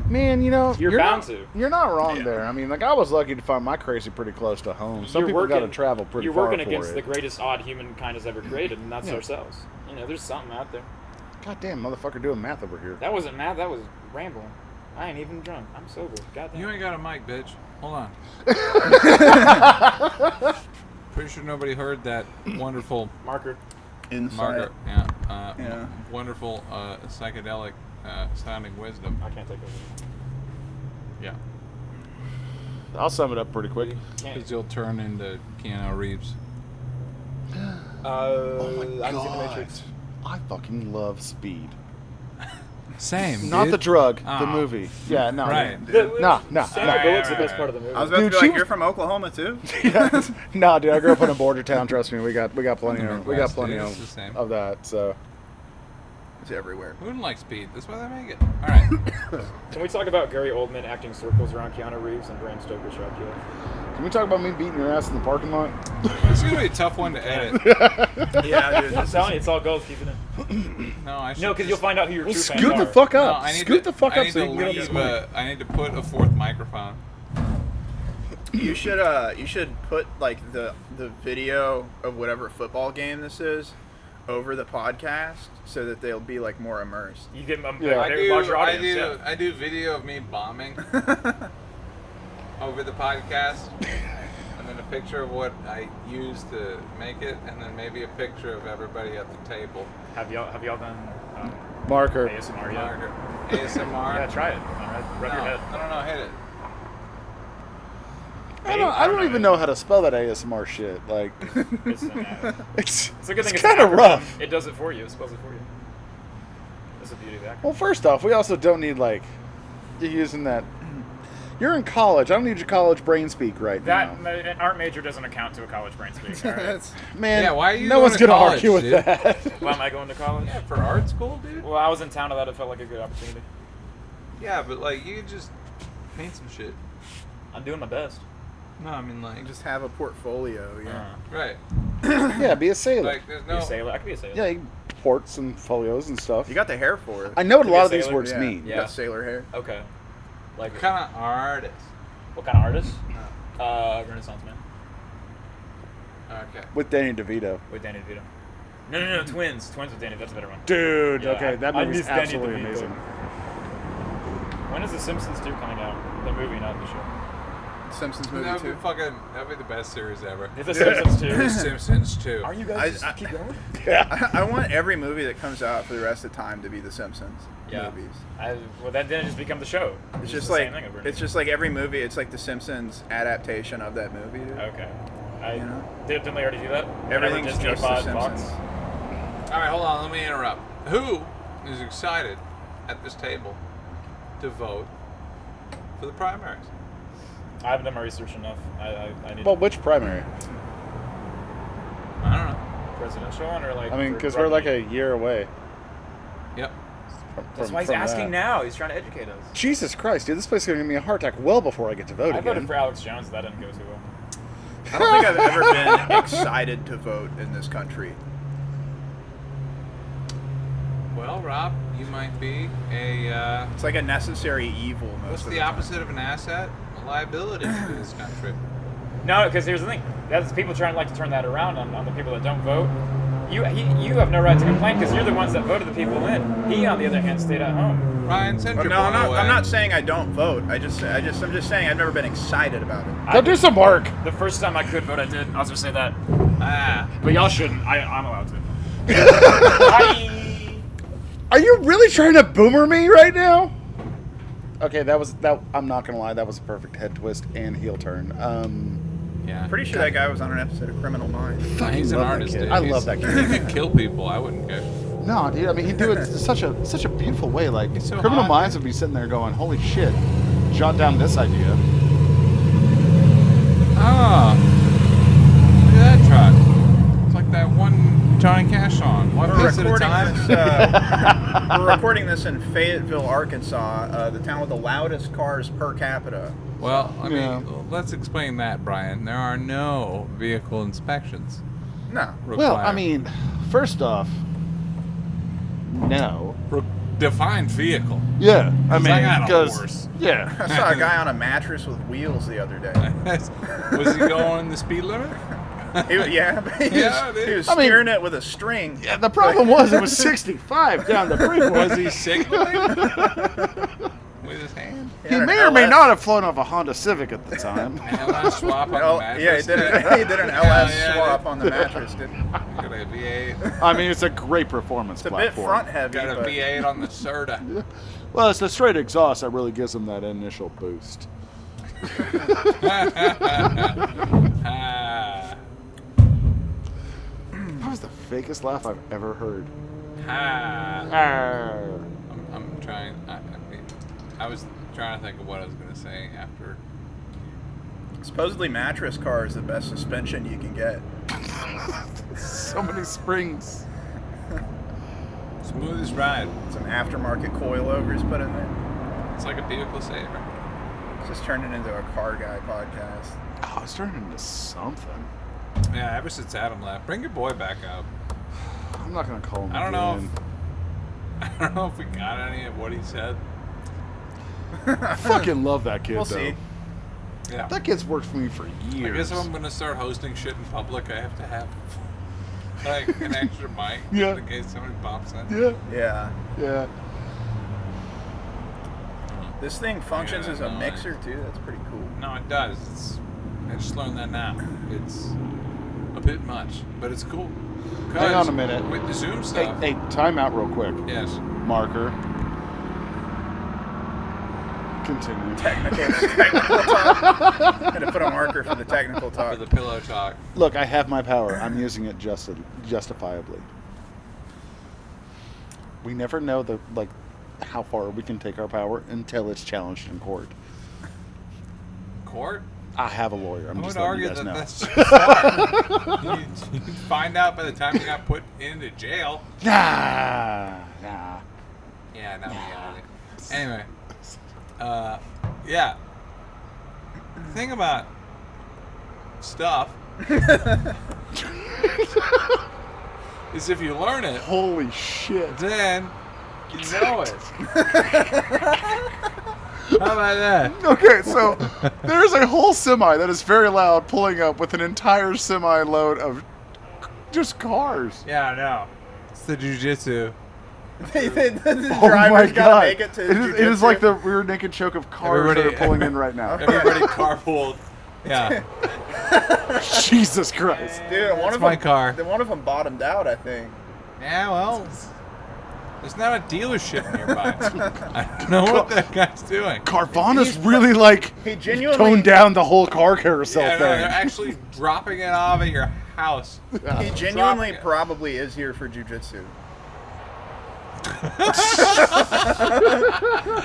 Man, you know, You're bound not, to. You're not wrong Yeah. there. I mean, like I was lucky to find my crazy pretty close to home. Some people got to travel pretty You're far working for against it. the greatest odd humankind has ever created, and that's Yeah. ourselves. You know, there's something out there. Goddamn motherfucker doing math over here. That wasn't math. That was rambling. I ain't even drunk. I'm sober. Goddamn. you ain't got a mic, bitch. Hold on. Pretty sure nobody heard that wonderful Marker. Inside. Margaret. Yeah. Wonderful psychedelic sounding wisdom. I can't take over. Yeah. I'll sum it up pretty quick. Can't. Because you'll turn into Keanu Reeves. Oh my I haven't seen The God. Matrix. I fucking love Speed. Same. Not dude. the drug, the Oh. movie. Yeah, no. Right. No. Sandra Bullock's the best part of the movie. I was about Dude, to be she like, was- you're from Oklahoma too? Yeah. No, dude, I grew up in a border town. Trust me, we got plenty of It's the same. of that. So It's everywhere. Who didn't like Speed? That's why they make it. All right. Can we talk about Gary Oldman acting circles around Keanu Reeves and Bram Stoker's Dracula? can we talk about me beating your ass in the parking lot? This is gonna be a tough one to edit. Yeah, dude. I'm telling you, it's all gold. Keep it in. No, I should. No, because you'll find out who your Well, true fans scoot the are. fuck No, up. I need Scoot to, the fuck I up need so to you can get on this leave. mic. I need to put a fourth microphone. You should put like the video of whatever football game this is over the podcast so that they'll be like more immersed. You get them. Yeah. Larger audience. Yeah. I do video of me bombing over the podcast, and then picture of what I used to make it, and then maybe a picture of everybody at the table. Have y'all done Marker. ASMR yet? Marker. ASMR. Yeah, try it. Rub your head. No, hit it. I don't even know how to spell that ASMR shit. Like, It's a good thing. It's kind of an acronym. rough. It does it for you. It spells it for you. That's the beauty of the acronym. Well, first off, we also don't need like you using that. You're in college. I don't need your college brain speak right now. An art major doesn't account to a college brain speak. All right? That's- Man, Yeah, why are you no going one's to gonna college, argue with dude? that. Why am I going to college? Yeah, for art school, dude. Well, I was in town. I thought it felt like a good opportunity. Yeah, but like you could just paint some shit. I'm doing my best. No, I mean like just have a portfolio. Yeah. right. Yeah, be a sailor. Like there's Be a no. sailor. I could be a sailor. Yeah, you ports and folios and stuff. You got the hair for it. I know what a Could be lot a of these sailor, words Yeah. mean. You Yeah. got sailor hair. Okay. Like What kind of artist? what kind of artist? Renaissance man Okay. With Danny DeVito. with Danny DeVito. No, twins. Twins with Danny. That's a better one. Dude, Yeah, okay, that I movie's miss Danny absolutely DeVito. amazing. When is The Simpsons 2 coming out? The movie, not the show. Simpsons movie That'd too. be fucking. That'd be the best series ever. Is The Simpsons 2? The Simpsons too. Are you guys I- just keep going? Yeah. I want every movie that comes out for the rest of the time to be the Simpsons Yeah. movies. Well, that didn't just become the show. It's just the like same thing over and it's just like every movie. It's like the Simpsons adaptation of that movie. Dude. Okay. You know? Didn't they already do that? Everything's Disney just the bought Simpsons. Fox? All right, hold on. Let me interrupt. Who is excited at this table to vote for the primaries? I haven't done my research enough. I need Well, which primary? I don't know. presidential one or like. I mean, for because we're like a Romney? year away. Yep. That's why he's asking now. He's trying to educate us. Jesus Christ, dude, this place is going to give me a heart attack well before I get to vote I again. voted for Alex Jones. That didn't go too well. I don't think I've ever been excited to vote in this country. Well, Rob, you might be a. It's like a necessary evil. Most What's of the time. opposite of an asset? A liability to this country. No, because here's the thing. That's people trying to turn that around on the people that don't vote. You have no right to complain because you're the ones that voted the people in. He, on the other hand, stayed at home. Ryan, send Oh, your no, boy I'm away. not saying I don't vote. I'm just saying I've never been excited about it. Go do some work. The first time I could vote, I did. I'll just say that. Ah. But y'all shouldn't. I'm allowed to. Bye. Are you really trying to boomer me right now? Okay, that. I'm not gonna lie, that was a perfect head twist and heel turn. Yeah. Pretty sure that guy was on an episode of Criminal Minds. He's an love that artist. kid. Dude. I love that kid. He could kill people. I wouldn't care. No, dude. I mean, he'd do it in such a beautiful way. Like He's so Criminal hot. Minds would be sitting there going, "Holy shit, jot down this idea." Ah. Look at that truck. It's like that one Johnny Cash song. One We're piece at a time. we're recording this in Fayetteville, Arkansas, the town with the loudest cars per capita. Well, I mean, Yeah. let's explain that, Brian. There are no vehicle inspections No. required. Well, I mean, first off, no. Define vehicle. Yeah, I 'Cause mean, I got a because horse. yeah, I saw a guy on a mattress with wheels the other day. Was he going the speed limit? He was I mean- steering it with a string. yeah. The problem was it was 65 down the freeway. Was he signaling with his hand? He may or may not have flown off a Honda Civic at the time. LS swap on the Yeah, mattress. he did an LS Yeah, swap on the mattress, didn't he? Got a V8. I mean, it's a great performance It's a bit platform. front heavy, Got a but V8 on the Serta. Well, it's the straight exhaust that really gives him that initial boost. Ah. That was the fakest laugh I've ever heard. Ah. Arr. I'm trying. I was trying to think of what I was going to say after. supposedly mattress car is the best suspension you can get. So many springs. Smoothest ride. Some aftermarket coilovers put in there. It's like a vehicle saver. It's just turning into a car guy podcast. Oh, it's turning into something. Yeah, ever since Adam left, bring your boy back up. I'm not gonna call him. I don't know again. I don't know if we got any of what he said. I fucking love that kid We'll though. see. Yeah. That kid's worked for me for I years. guess if I'm gonna start hosting shit in public, I have to have like an extra mic Yeah. in case somebody pops in. Yeah, Yeah. yeah. This thing functions Yeah, as a no, mixer too. That's pretty cool. No, it does. It's I just learned that now. It's a bit much, but it's cool. Hang on a minute. With the Zoom stuff. Hey, time out real quick. Yes. Marker. Continue. Technical talk. Gonna put a marker for the technical For talk. the pillow talk. Look, I have my power. I'm using it justifiably. We never know how far we can take our power until it's challenged in court. Court? I have a lawyer. I'm I just would letting you argue guys that know. that's too far. You'd find out by the time you got put into jail. Nah. Yeah, not reality. Anyway, yeah. The thing about stuff is if you learn it, Holy shit. then you know it. How about that? Okay, so there's a whole semi that is very loud pulling up with an entire semi load of just cars. Yeah, I know. It's the jujitsu. The Oh my driver's gotta god. make it to It is jujitsu. like the rear naked choke of cars that are pulling in right now. Everybody carpooled. Yeah. Jesus Christ. Dude, one That's of my them, car. One of them bottomed out, I think. Yeah, well, there's not a dealership nearby. I don't know what that guy's doing. Carvana's really like He genuinely toned down the whole car carousel Yeah, no, they're thing. actually dropping it off at your house. He genuinely Dropping it. probably is here for jujitsu.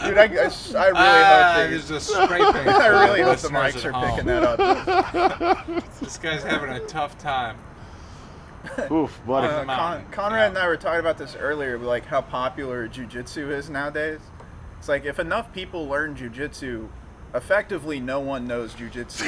Dude, I really hope There's just scraping. I really hope the listeners mics at are picking home. that up. This guy's having a tough time. Oof, buddy. Come out. Conrad and I were talking about this earlier, like how popular jujitsu is nowadays. It's like if enough people learn jujitsu, effectively no one knows jujitsu.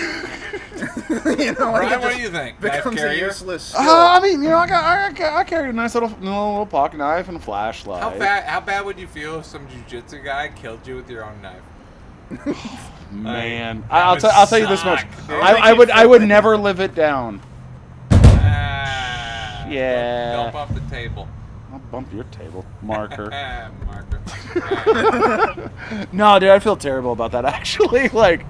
You know, like Brian, it what just do you think? Knife becomes a carrier? useless skill. I mean, you know, I carry a nice little pocket knife and a flashlight. How bad would you feel if some jujitsu guy killed you with your own knife? Man, That I'll would tell you this much. suck. I would never live it down. Yeah. Dump off the table. I'll bump your table, marker. Marker. No, dude, I feel terrible about that. Actually, like,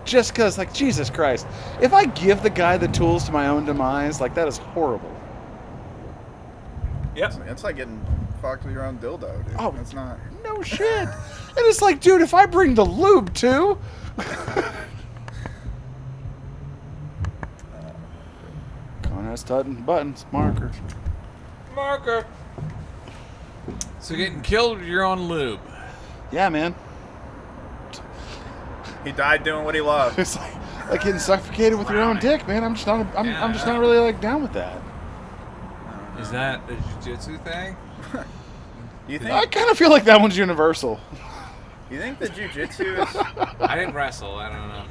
just because, like, Jesus Christ, if I give the guy the tools to my own demise, like, that is horrible. Yep. It's like getting fucked with your own dildo, dude. Oh, That's not. No shit. And it's like, dude, if I bring the lube too. Conrad's tutting buttons, marker. Marker. So getting killed with your own lube. Yeah, man. He died doing what he loved. It's like getting suffocated with your own dick, man. I'm just not really like down with that. Is that a jiu-jitsu thing? You I think? kind of feel like that one's universal. You think the jujitsu is? I didn't wrestle. I don't know.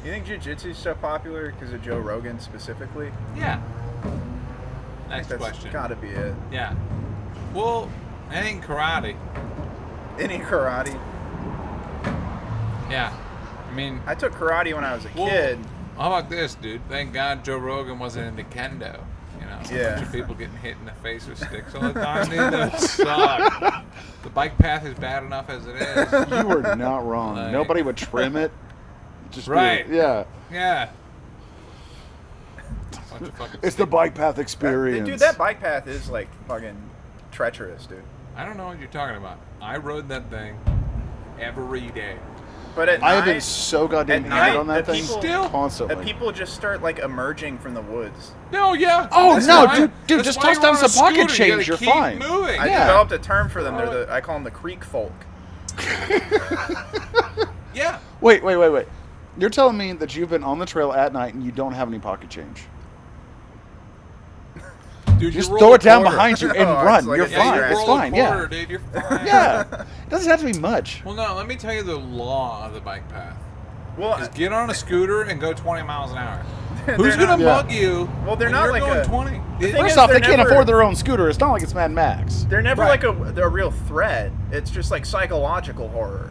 You think jujitsu is so popular because of Joe Rogan specifically? Yeah. I Next think that's question. gotta be it. Yeah. Well, I think karate. Any karate. Yeah. I mean, I took karate when I was a well, kid. how about this, dude? Thank God Joe Rogan wasn't into kendo. You know, a Yeah. bunch of people getting hit in the face with sticks all the time. Dude, that sucks. The bike path is bad enough as it is. You were not wrong. Like- Nobody would trim it. Just be- Right. yeah. Yeah. Bunch of fucking It's the bike path experience. Dude, that bike path is like fucking treacherous, dude. I don't know what you're talking about. I rode that thing every day. But at I have been night, so goddamn at hammered night, on that the thing people- Still? constantly. and people just start like emerging from the woods. No, yeah. Oh, That's no, fine. dude, That's just why toss you're down on a some pocket scooter. You change, gotta you're keep fine. Moving. I Yeah. developed a term for them. I call them the creek folk. Yeah. Wait. You're telling me that you've been on the trail at night and you don't have any pocket change? Dude, Just you roll throw a it down quarter. behind you and Oh, run. it's like You're a Yeah, fine. you It's roll fine. a Yeah. quarter, dude. You're fine. Yeah. It doesn't have to be much. Well, no, let me tell you the law of the bike path. Well, Just get on a scooter and go 20 miles an hour. They're Who's not- gonna Yeah. mug you? Well, they're when not you're like going a- 20. thing First is, off, they they're can't never- afford their own scooter. It's not like it's Mad Max. they're never Right. like a real threat. It's just like psychological horror.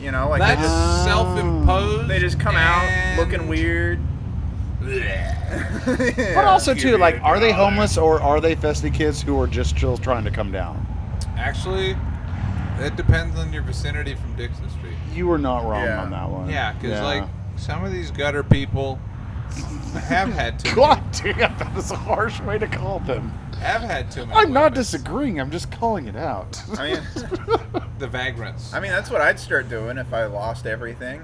You know, like That's they just self-imposed. they just come out and- looking weird. But also, too, like, are they homeless or are they festy kids who are just still trying to come down? Actually, it depends on your vicinity from Dixon Street. You were not wrong Yeah. on that one. Yeah, because like some of these gutter people have had too God damn, that is a harsh way to call them. Have had too many. I'm not weapons. disagreeing. I'm just calling it out. I mean, The vagrants. that's what I'd start doing if I lost everything.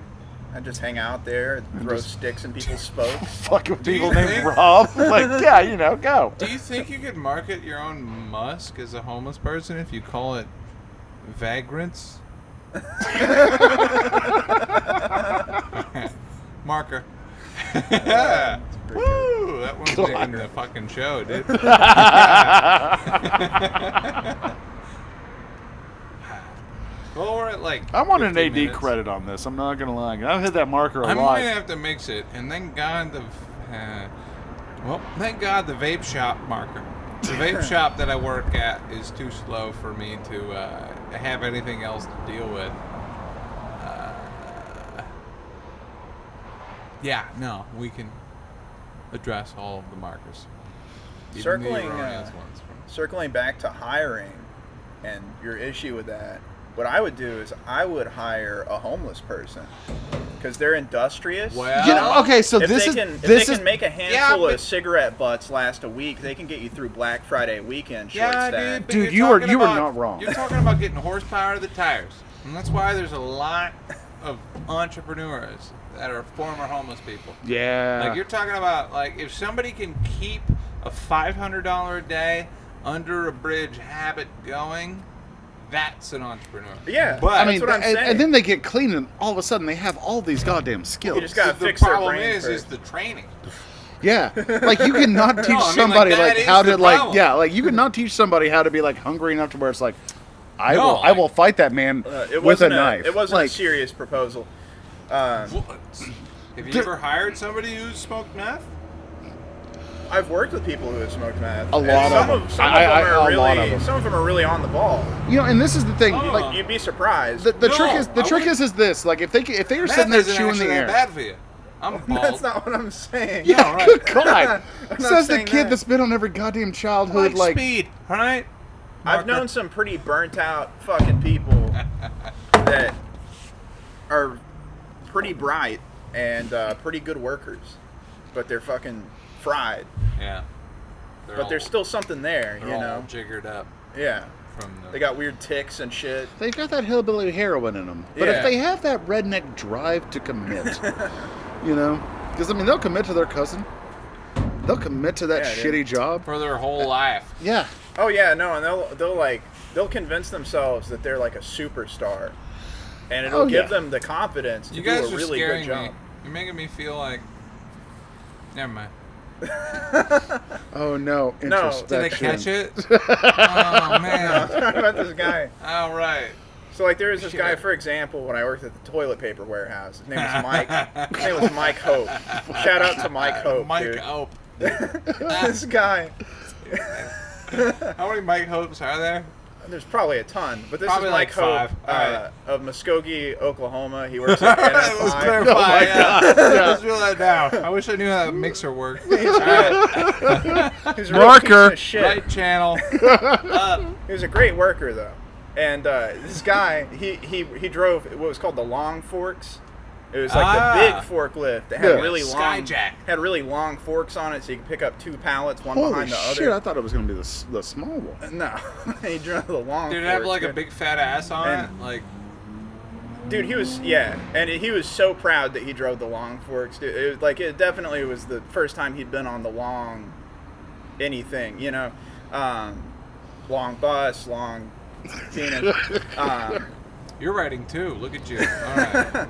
I'd just hang out there, throw sticks in people's spokes. Fucking with Do you people named think- Rob. Like, yeah, go. Do you think you could market your own musk as a homeless person if you call it vagrants? Marker. Woo! That one's God. making the fucking show, dude. Well, we're at like. I want an 15 AD minutes. credit on this. I'm not gonna lie. I've hit that marker a I'm lot. gonna have to mix it, and thank God thank God the vape shop marker. The vape shop that I work at is too slow for me to have anything else to deal with. Yeah, no, we can address all of the markers. Even the Circling, erroneous ones. Circling back to hiring and your issue with that, what I would do is I would hire a homeless person because they're industrious. Well, Yeah, okay, so if this they is can, if this they is can make a handful but- of cigarette butts last a week, they can get you through Black Friday weekend short Yeah, stack. dude. But Dude, you're you talking were about- not wrong. You're talking about getting horsepower to the tires, and that's why there's a lot of entrepreneurs that are former homeless people. yeah. Like you're talking about, like if somebody can keep a $500 a day under a bridge habit going, that's an entrepreneur. Yeah, but I mean, that's what I'm and saying. then they get clean, and all of a sudden they have all these goddamn skills. You just gotta the fix their problem brain is first. the training. Yeah, like you cannot teach I mean, like, somebody that like is how the to like problem. like you cannot teach somebody how to be like hungry enough to where it's like I No, will I will fight that man It with a wasn't knife. It wasn't like, a serious proposal. Have you ever hired somebody who's smoked meth? I've worked with people who have smoked meth. A and lot of some them. Some of them A are lot really. of them. Some of them are really on the ball. you know, and this is the thing. Oh. Like You'd be surprised. the No, trick is I is this. Like if they are Meth sitting there isn't chewing actually the that air. bad for you. I'm bald. That's not what I'm saying. Yeah, No, right. good God. I'm not Says the saying kid that. that's been on every goddamn childhood. like Like speed, all right? I've known some pretty burnt out fucking people that are pretty bright and pretty good workers, but they're fucking fried. Yeah. But there's still something there, they're you all know? jiggered up Yeah. from the. They got weird ticks and shit. they've got that hillbilly heroin in them. But Yeah. if they have that redneck drive to commit, you know, because I mean they'll commit to their cousin. They'll commit to that Yeah, dude. shitty job. for their whole life. Yeah. Oh yeah, no, and they'll convince themselves that they're like a superstar, and it'll Oh, give yeah. them the confidence to You do guys a are really scaring good job. me. You're making me feel like. Never mind. Oh no. Did I Introspection. catch it? Oh man. Talking about this guy. All right. So like there was this guy, Shit. for example, when I worked at the toilet paper warehouse. His name was Mike. His name was Mike Hope. Shout out to Mike Hope, Mike dude. Hope. This guy. How many Mike Hopes are there? There's probably a ton, but this Probably is like Mike Hope 5. All right. of Muskogee, Oklahoma. He works at NFI. Let's clarify. Oh my yeah. God. Let's reel that down. I wish I knew how that mixer worked. All right. He's a real Marker. piece of shit. Right channel. Up. He was a great worker though, and this guy he drove what was called the long forks. It was like the big forklift that had Yeah. really long Skyjack. had really long forks on it, so you could pick up 2 pallets, one Holy behind the shit! other. I thought it was gonna be the small one. No, he drove the long. Did it have forks, like a dude. big fat ass on And- it? Like, Dude, he was and he was so proud that he drove the long forks. Dude, it was like it definitely was the first time he'd been on the long anything, you know, long bus, long Tina. you're writing too. Look at you. All right.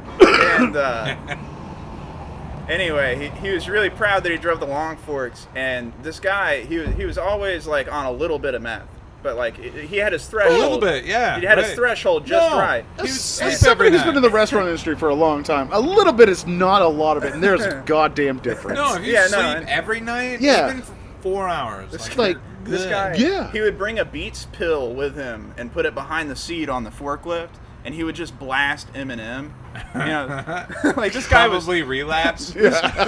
And anyway, he was really proud that he drove the long forks. And this guy, he was always like on a little bit of meth, but like he had his A threshold. little bit, yeah. He had his right. threshold just No. right. He was As sleep somebody every who's been night. in the restaurant industry for a long time, a little bit is not a lot of it, and there's a goddamn difference. No, if you Yeah, no, sleep and- every night, Yeah. even for 4 hours, like, you're This good. guy, Yeah. he would bring a Beats pill with him and put it behind the seat on the forklift, and he would just blast Eminem. You know, like this guy was Probably relapse. this guy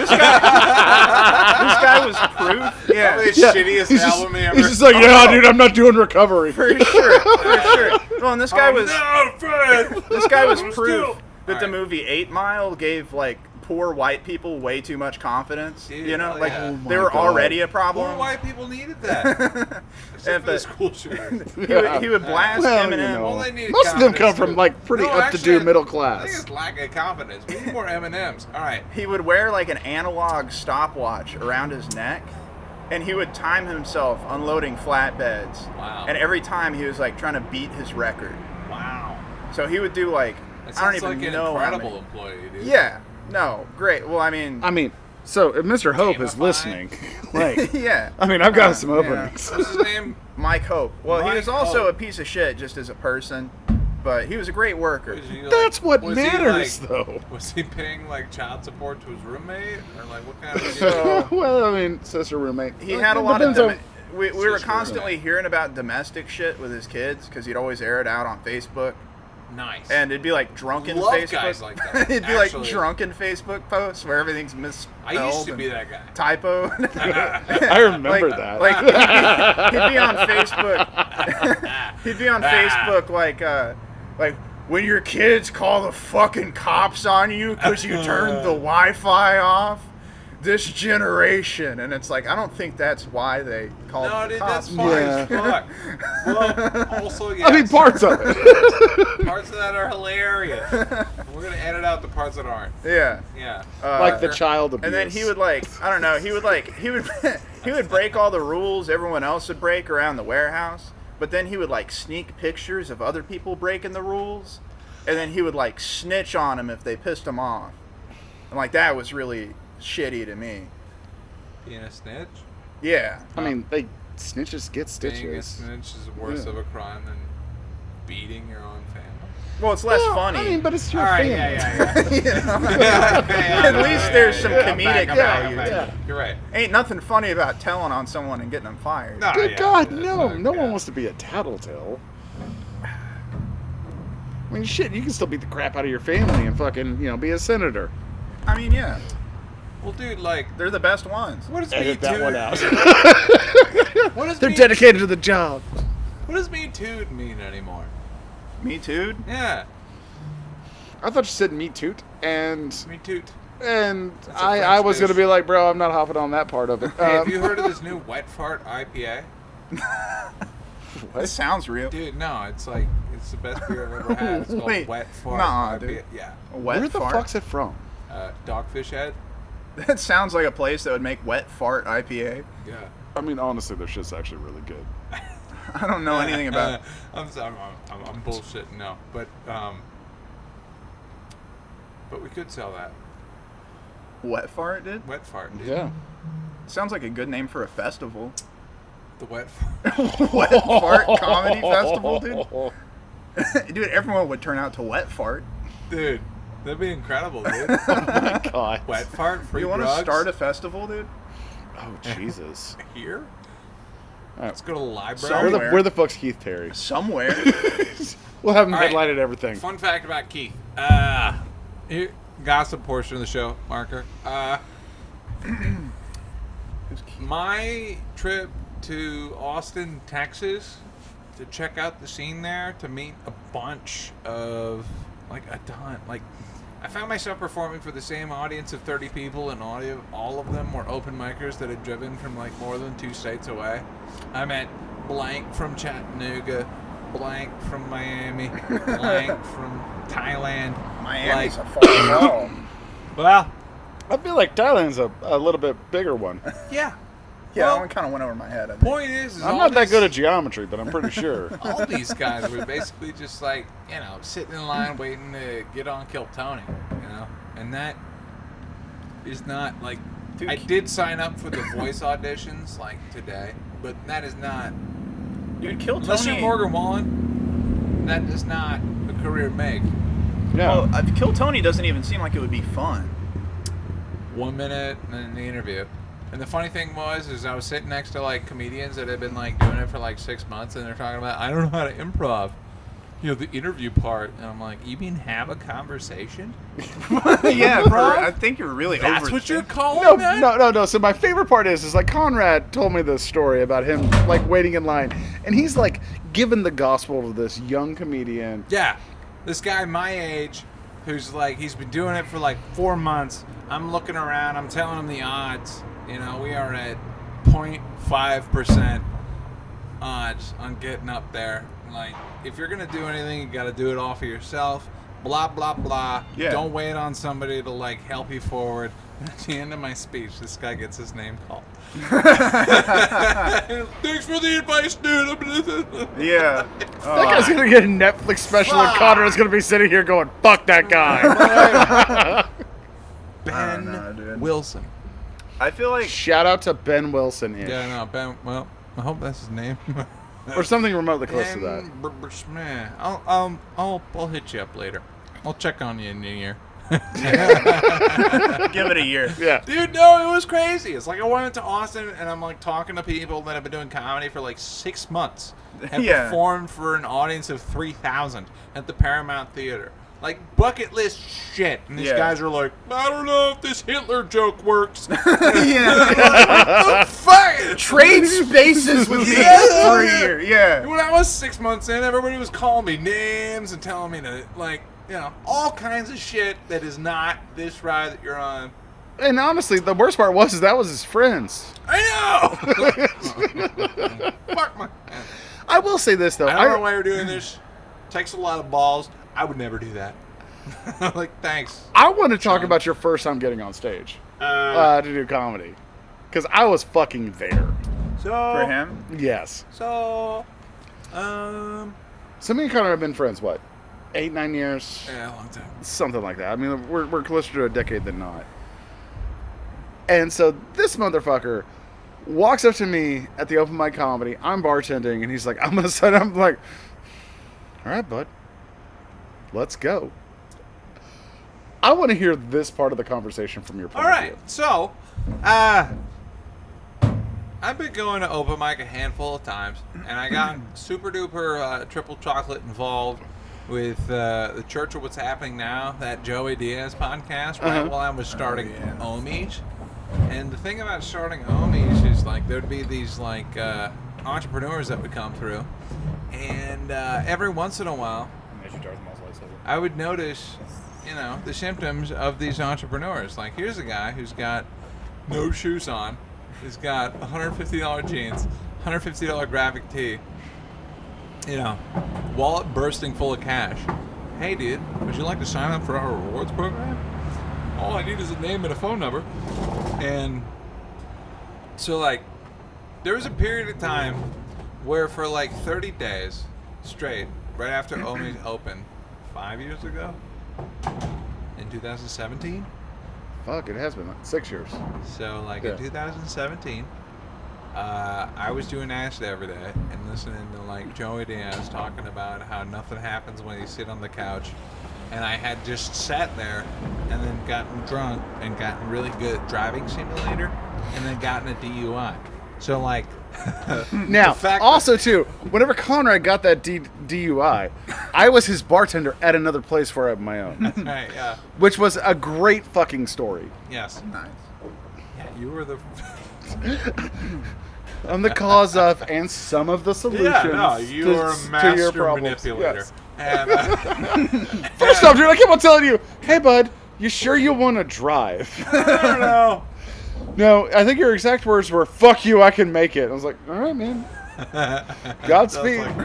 was proof. Yeah, Probably the Yeah. shittiest He's just, album he ever. he's just like, yeah, dude, I'm not doing recovery. for sure, for sure. Well, and this guy was No, Fred. this guy was I'm proof still- that the Alright. movie 8 Mile gave like poor white people way too much confidence. Dude, you know, oh, like yeah. they were God. already a Poor problem. white people needed that. Except for the But- school shooters. He would blast Well, Eminem. you know. Well, they needed Most of them come confidence, from too. like pretty No, up-to-do actually, middle I think class. it's lack of confidence. We need more M&Ms. All right. He would wear like an analog stopwatch around his neck, and he would time himself unloading flatbeds. Wow. And every time he was like trying to beat his record. Wow. So he would do like That I don't sounds even like an know how incredible many. employee, dude. Yeah. No. Great. Well, I mean. I mean, so if Mr. Hope is Gamify. listening, like, yeah. I mean, I've got some Yeah. openings. What's his name? Mike Hope. Well, he Mike was also Hope. a piece of shit just as a person, but he was a great worker. Was he, like- That's what was he, matters, like- though. Was he paying like child support to his roommate, or like what kind of? So- Well, I mean, sister roommate. He It had a lot of. depends We were Sister constantly roommate. hearing about domestic shit with his kids because he'd always air it out on Facebook. Nice. And it'd be like drunken Love Facebook. guys like that, It'd be actually. like drunken Facebook posts where everything's misspelled. I used to be and that guy. typo. I remember Like- that. Like he'd be on Facebook. He'd be on Facebook like when your kids call the fucking cops on you because you turned the Wi-Fi off. This generation, and it's like I don't think that's why they called No, the dude, cops. that's fine Yeah. as fuck. Well, also, yes. I mean, parts of it. Parts of that are hilarious. We're gonna edit out the parts that aren't. Yeah. Yeah. Like the child abuse. And then he would like I don't know, he would break all the rules everyone else would break around the warehouse, but then he would like sneak pictures of other people breaking the rules, and then he would like snitch on them if they pissed him off. And like that was really shitty to me. Being a snitch. Yeah. I mean, they snitches get Being a stitches. snitch is worse Yeah. of a crime than beating your own family. Well, it's less Well, funny. I mean, but it's your All right, family. yeah. You know? At At least there's some comedic value. Yeah. You're right. Ain't nothing funny about telling on someone and getting them fired. No, Good yeah, God, that's no. not- No yeah. one wants to be a tattletale. I mean, shit, you can still beat the crap out of your family and fucking, be a senator. I mean, yeah, Well, dude, like, they're the best ones. what does Me Edit Too? that one out. What does They're Me- dedicated to the job. What does Me Too mean anymore? Me too. Yeah, I thought you said meat toot, and Me Too. and That's a I was French gonna dish. be like, bro, I'm not hopping on that part of it. Hey, have you heard of this new wet fart IPA? That sounds real. Dude, no, it's like it's the best beer I've ever had. It's called Wait, Wet Fart nuh-uh, IPA. dude. Yeah, A wet Where the fart. fuck's it from? Dogfish Head. That sounds like a place that would make wet fart IPA. Yeah. I mean, honestly, their shit's actually really good. I don't know anything about. I'm sorry, I'm bullshitting. No, but we could sell that Wet fart, dude. wet fart. Dude. Yeah. Sounds like a good name for a festival. The wet fart. Wet fart comedy festival, dude. Dude, everyone would turn out to wet fart. Dude, that'd be incredible, dude. Oh my God. Wet fart, free You want to drugs. start a festival, dude? Oh Jesus. Here? All right. Let's go to the library. Somewhere. Where the fuck's Keith Terry? Somewhere. We'll have him All right. headlighted everything. Fun fact about Keith. Here, gossip portion of the show, marker. My trip to Austin, Texas, to check out the scene there, to meet a bunch of, I found myself performing for the same audience of 30 people, and all of them were open micers that had driven from, more than 2 states away. I met blank from Chattanooga, blank from Miami, blank from Thailand. Miami's Like- a fucking ball. Well, I feel like Thailand's a little bit bigger one. yeah. Yeah, Well, that one kind of went over my head. I think. Point is I'm all not that these- good at geometry, but I'm pretty sure. All these guys were basically just sitting in line waiting to get on Kill Tony, and that is not Dude, I did sign up for the voice auditions today, but that is not Dude, Kill unless you're Tony. Morgan Wallen, that is not a career make. Yeah. Well, Kill Tony doesn't even seem like it would be fun. 1 minute and then the interview. And the funny thing is I was sitting next to comedians that had been doing it for 6 months, and they're talking about, I don't know how to improv. The interview part. And I'm like, you mean have a conversation? Yeah, Improv? I think you're really That's overthinking. what you're calling that? No. So my favorite part is Conrad told me this story about him waiting in line, and he's giving the gospel to this young comedian. Yeah. This guy my age who's like, he's been doing it for like 4 months. I'm looking around. I'm telling him the odds. We are at 0.5% odds on getting up there. Like, if you're going to do anything, you got to do it all for yourself. Blah, blah, blah. Yeah. Don't wait on somebody to, like, help you forward. At the end of my speech, this guy gets his name called. Thanks for the advice, dude. Yeah. That guy's gonna get a Netflix special, and Conrad's gonna be sitting here going, "Fuck that guy." Ben Wilson. I feel like Shout out to Ben Wilson. Yeah, no, Ben. Well, I hope that's his name. Or something remotely close to that. I'll hit you up later. I'll check on you in New Year. give it a year. Yeah. Dude, no, it was crazy. It's like I went to Austin and I'm like talking to people that have been doing comedy for like 6 months. Have Yeah. performed for an audience of 3,000 at the Paramount Theater. Like bucket list shit. And these Yeah. guys are like, I don't know if this Hitler joke works. Yeah. Fuck! Trade spaces with me Yeah. for a year. Yeah. When I was 6 months in, everybody was calling me names and telling me to, like, all kinds of shit that is not this ride that you're on. And honestly, the worst part was that was his friends. I know! Fuck my... I will say this though. I don't know why you're doing this. Takes a lot of balls. I would never do that. Like, thanks. I want to talk about your first time getting on stage to do comedy, because I was fucking there. For him? Yes. So, So me and Connor have been friends, what, 8-9 years? yeah, a long time. Something like that. I mean, we're closer to a decade than not. And so this motherfucker walks up to me at the open mic comedy. I'm bartending, and he's like, I'm going to sign up. I'm like, all right, bud. Let's go. I want to hear this part of the conversation from your point All of right, view. so, I've been going to open mic a handful of times, and I got super duper triple chocolate involved with the Church of What's Happening Now, that Joey Diaz podcast, right while I was starting Omies. And the thing about starting Omies is, like, there'd be these, like, entrepreneurs that would come through, and every once in a while, I would notice, the symptoms of these entrepreneurs. Like, here's a guy who's got no shoes on, who's got $150 jeans, $150 graphic tee, wallet bursting full of cash. Hey, dude, would you like to sign up for our rewards program? All I need is a name and a phone number. And so, like, there was a period of time where for like 30 days straight, right after Omi's opened, 5 years ago, in 2017. Fuck, it has been like 6 years. So, like, Yeah. in 2017, I was doing acid every day and listening to, like, Joey Diaz talking about how nothing happens when you sit on the couch. And I had just sat there and then gotten drunk and gotten really good at driving simulator and then gotten a DUI. So, like... Now, also, too, whenever Conrad got that DUI, I was his bartender at another place where I had my own. Right, yeah. Which was a great fucking story. Yes. Nice. Yeah, you were the... I'm the cause of and some of the solutions Yeah, no, you are a to your master problems. manipulator. Yes. And, First off, dude, I kept on telling you, hey, bud, you sure you want to drive? I don't know. No, I think your exact words were, fuck you, I can make it. I was like, all right, man. Godspeed. Sounds like me.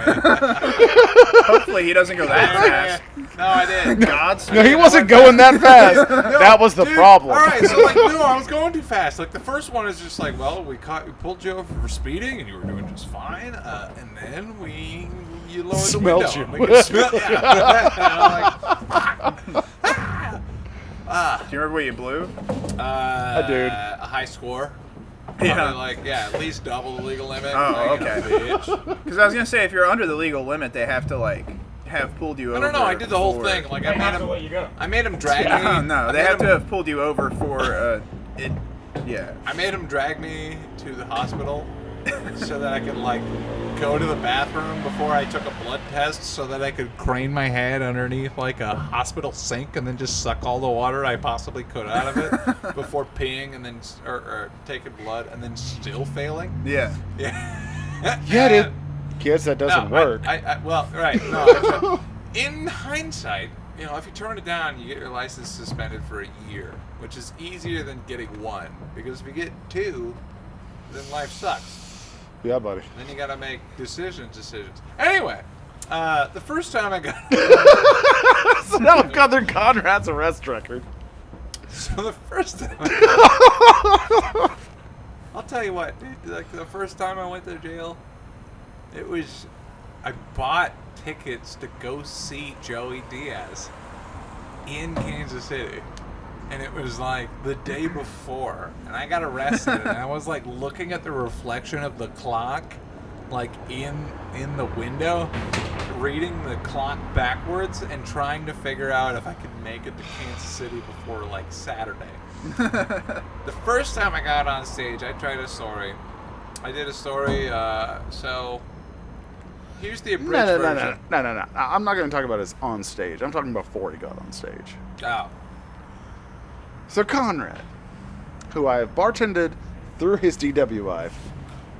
Hopefully he doesn't go that fast. No, I did. Godspeed. No, he wasn't going that fast. That was the Dude, problem. All right, so like, no, I was going too fast. Like the first one is just like, well, we pulled you over for speeding, and you were doing just fine. And then you lowered Smelled the window. you. We could smell. Yeah. And I'm like, Do you remember what you blew? Dude. A high score. Yeah. Probably like, at least double the legal limit. Oh, Like, okay. Bitch. Because I was gonna say if you're under the legal limit, they have to have pulled you over. No, I did the whole for- thing. Like They I have made to him. let you go. I made him drag No, me. no, I they made have to him- have pulled you over for it. Yeah. I made him drag me to the hospital so that I could like go to the bathroom before I took a blood test so that I could crane my head underneath like a hospital sink and then just suck all the water I possibly could out of it before peeing and then or taking blood and then still failing. Yeah. Yeah. Yeah, dude. Kids, that doesn't work. Well, right. No, in hindsight, you know, if you turn it down, you get your license suspended for a year, which is easier than getting 1. Because if you get 2, then life sucks. Yeah, buddy. Then you got to make decisions. Anyway, the first time I got... So now I've got their Conrad's arrest record. So the first time... I'll tell you what, dude. Like, the first time I went to jail, it was... I bought tickets to go see Joey Diaz in Kansas City. And it was like the day before. And I got arrested. And I was like looking at the reflection of the clock, like in the window, reading the clock backwards and trying to figure out if I could make it to Kansas City before like Saturday. The first time I got on stage, I tried a story. I did a story, so... Here's the abridged version. No. I'm not going to talk about his on stage. I'm talking about before he got on stage. Oh. So Conrad, who I have bartended through his DWI,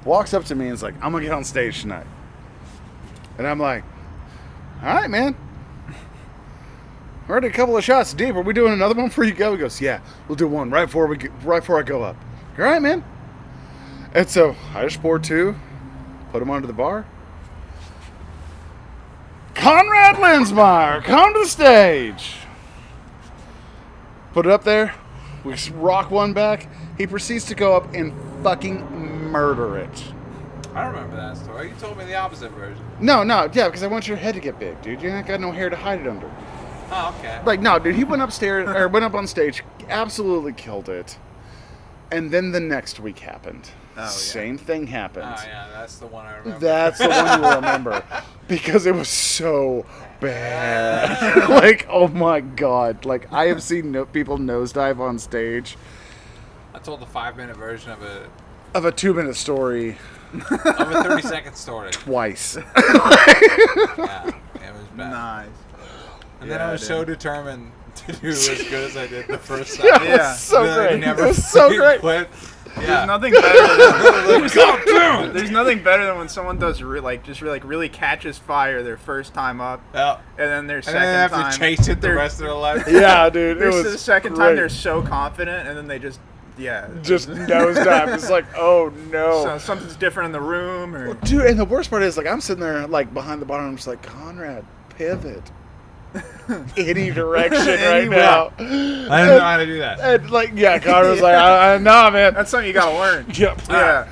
walks up to me and is like, I'm going to get on stage tonight. And I'm like, all right, man. We're already a couple of shots deep. Are we doing another one before you go? He goes, yeah, we'll do one right before I go up. All right, man. And so I just poured 2, put them onto the bar. Conrad Linsmeyer, come to the stage. Put it up there. We rock one back. He proceeds to go up and fucking murder it. I remember that story. You told me the opposite version. No, yeah, because I want your head to get big, dude. You ain't got no hair to hide it under. Oh, okay. Like, no, dude, he went upstairs, or went up on stage, absolutely killed it. And then the next week happened. Oh, yeah. Same thing happened. Oh, yeah, that's the one I remember. That's the one you remember. Because it was so bad. Like, oh my God. Like, I have seen people nosedive on stage. I told the 5-minute version of a 2-minute story. Of a 30-second story. Twice. Yeah, it was bad. Nice. And then I was so determined to do as good as I did the first time. Yeah, it was Yeah. so that I great. never It was so freaking great. quit. There's Yeah. nothing better than God damn it! there's nothing better than when someone does really catches fire their first time up, Yeah. and then their And second then they have time to chase it the they're- rest of their life. Yeah, dude. It was the second great. time they're so confident, and then they just nosedive. It's like, oh no. So something's different in the room, or Dude, and the worst part is, like, I'm sitting there, like, behind the bar, and I'm just like, Conrad, pivot. Any direction right Anywhere. now. I didn't know how to do that. And, like, yeah, Conrad was like, I nah, man. that's something you gotta learn. Yep. Yeah.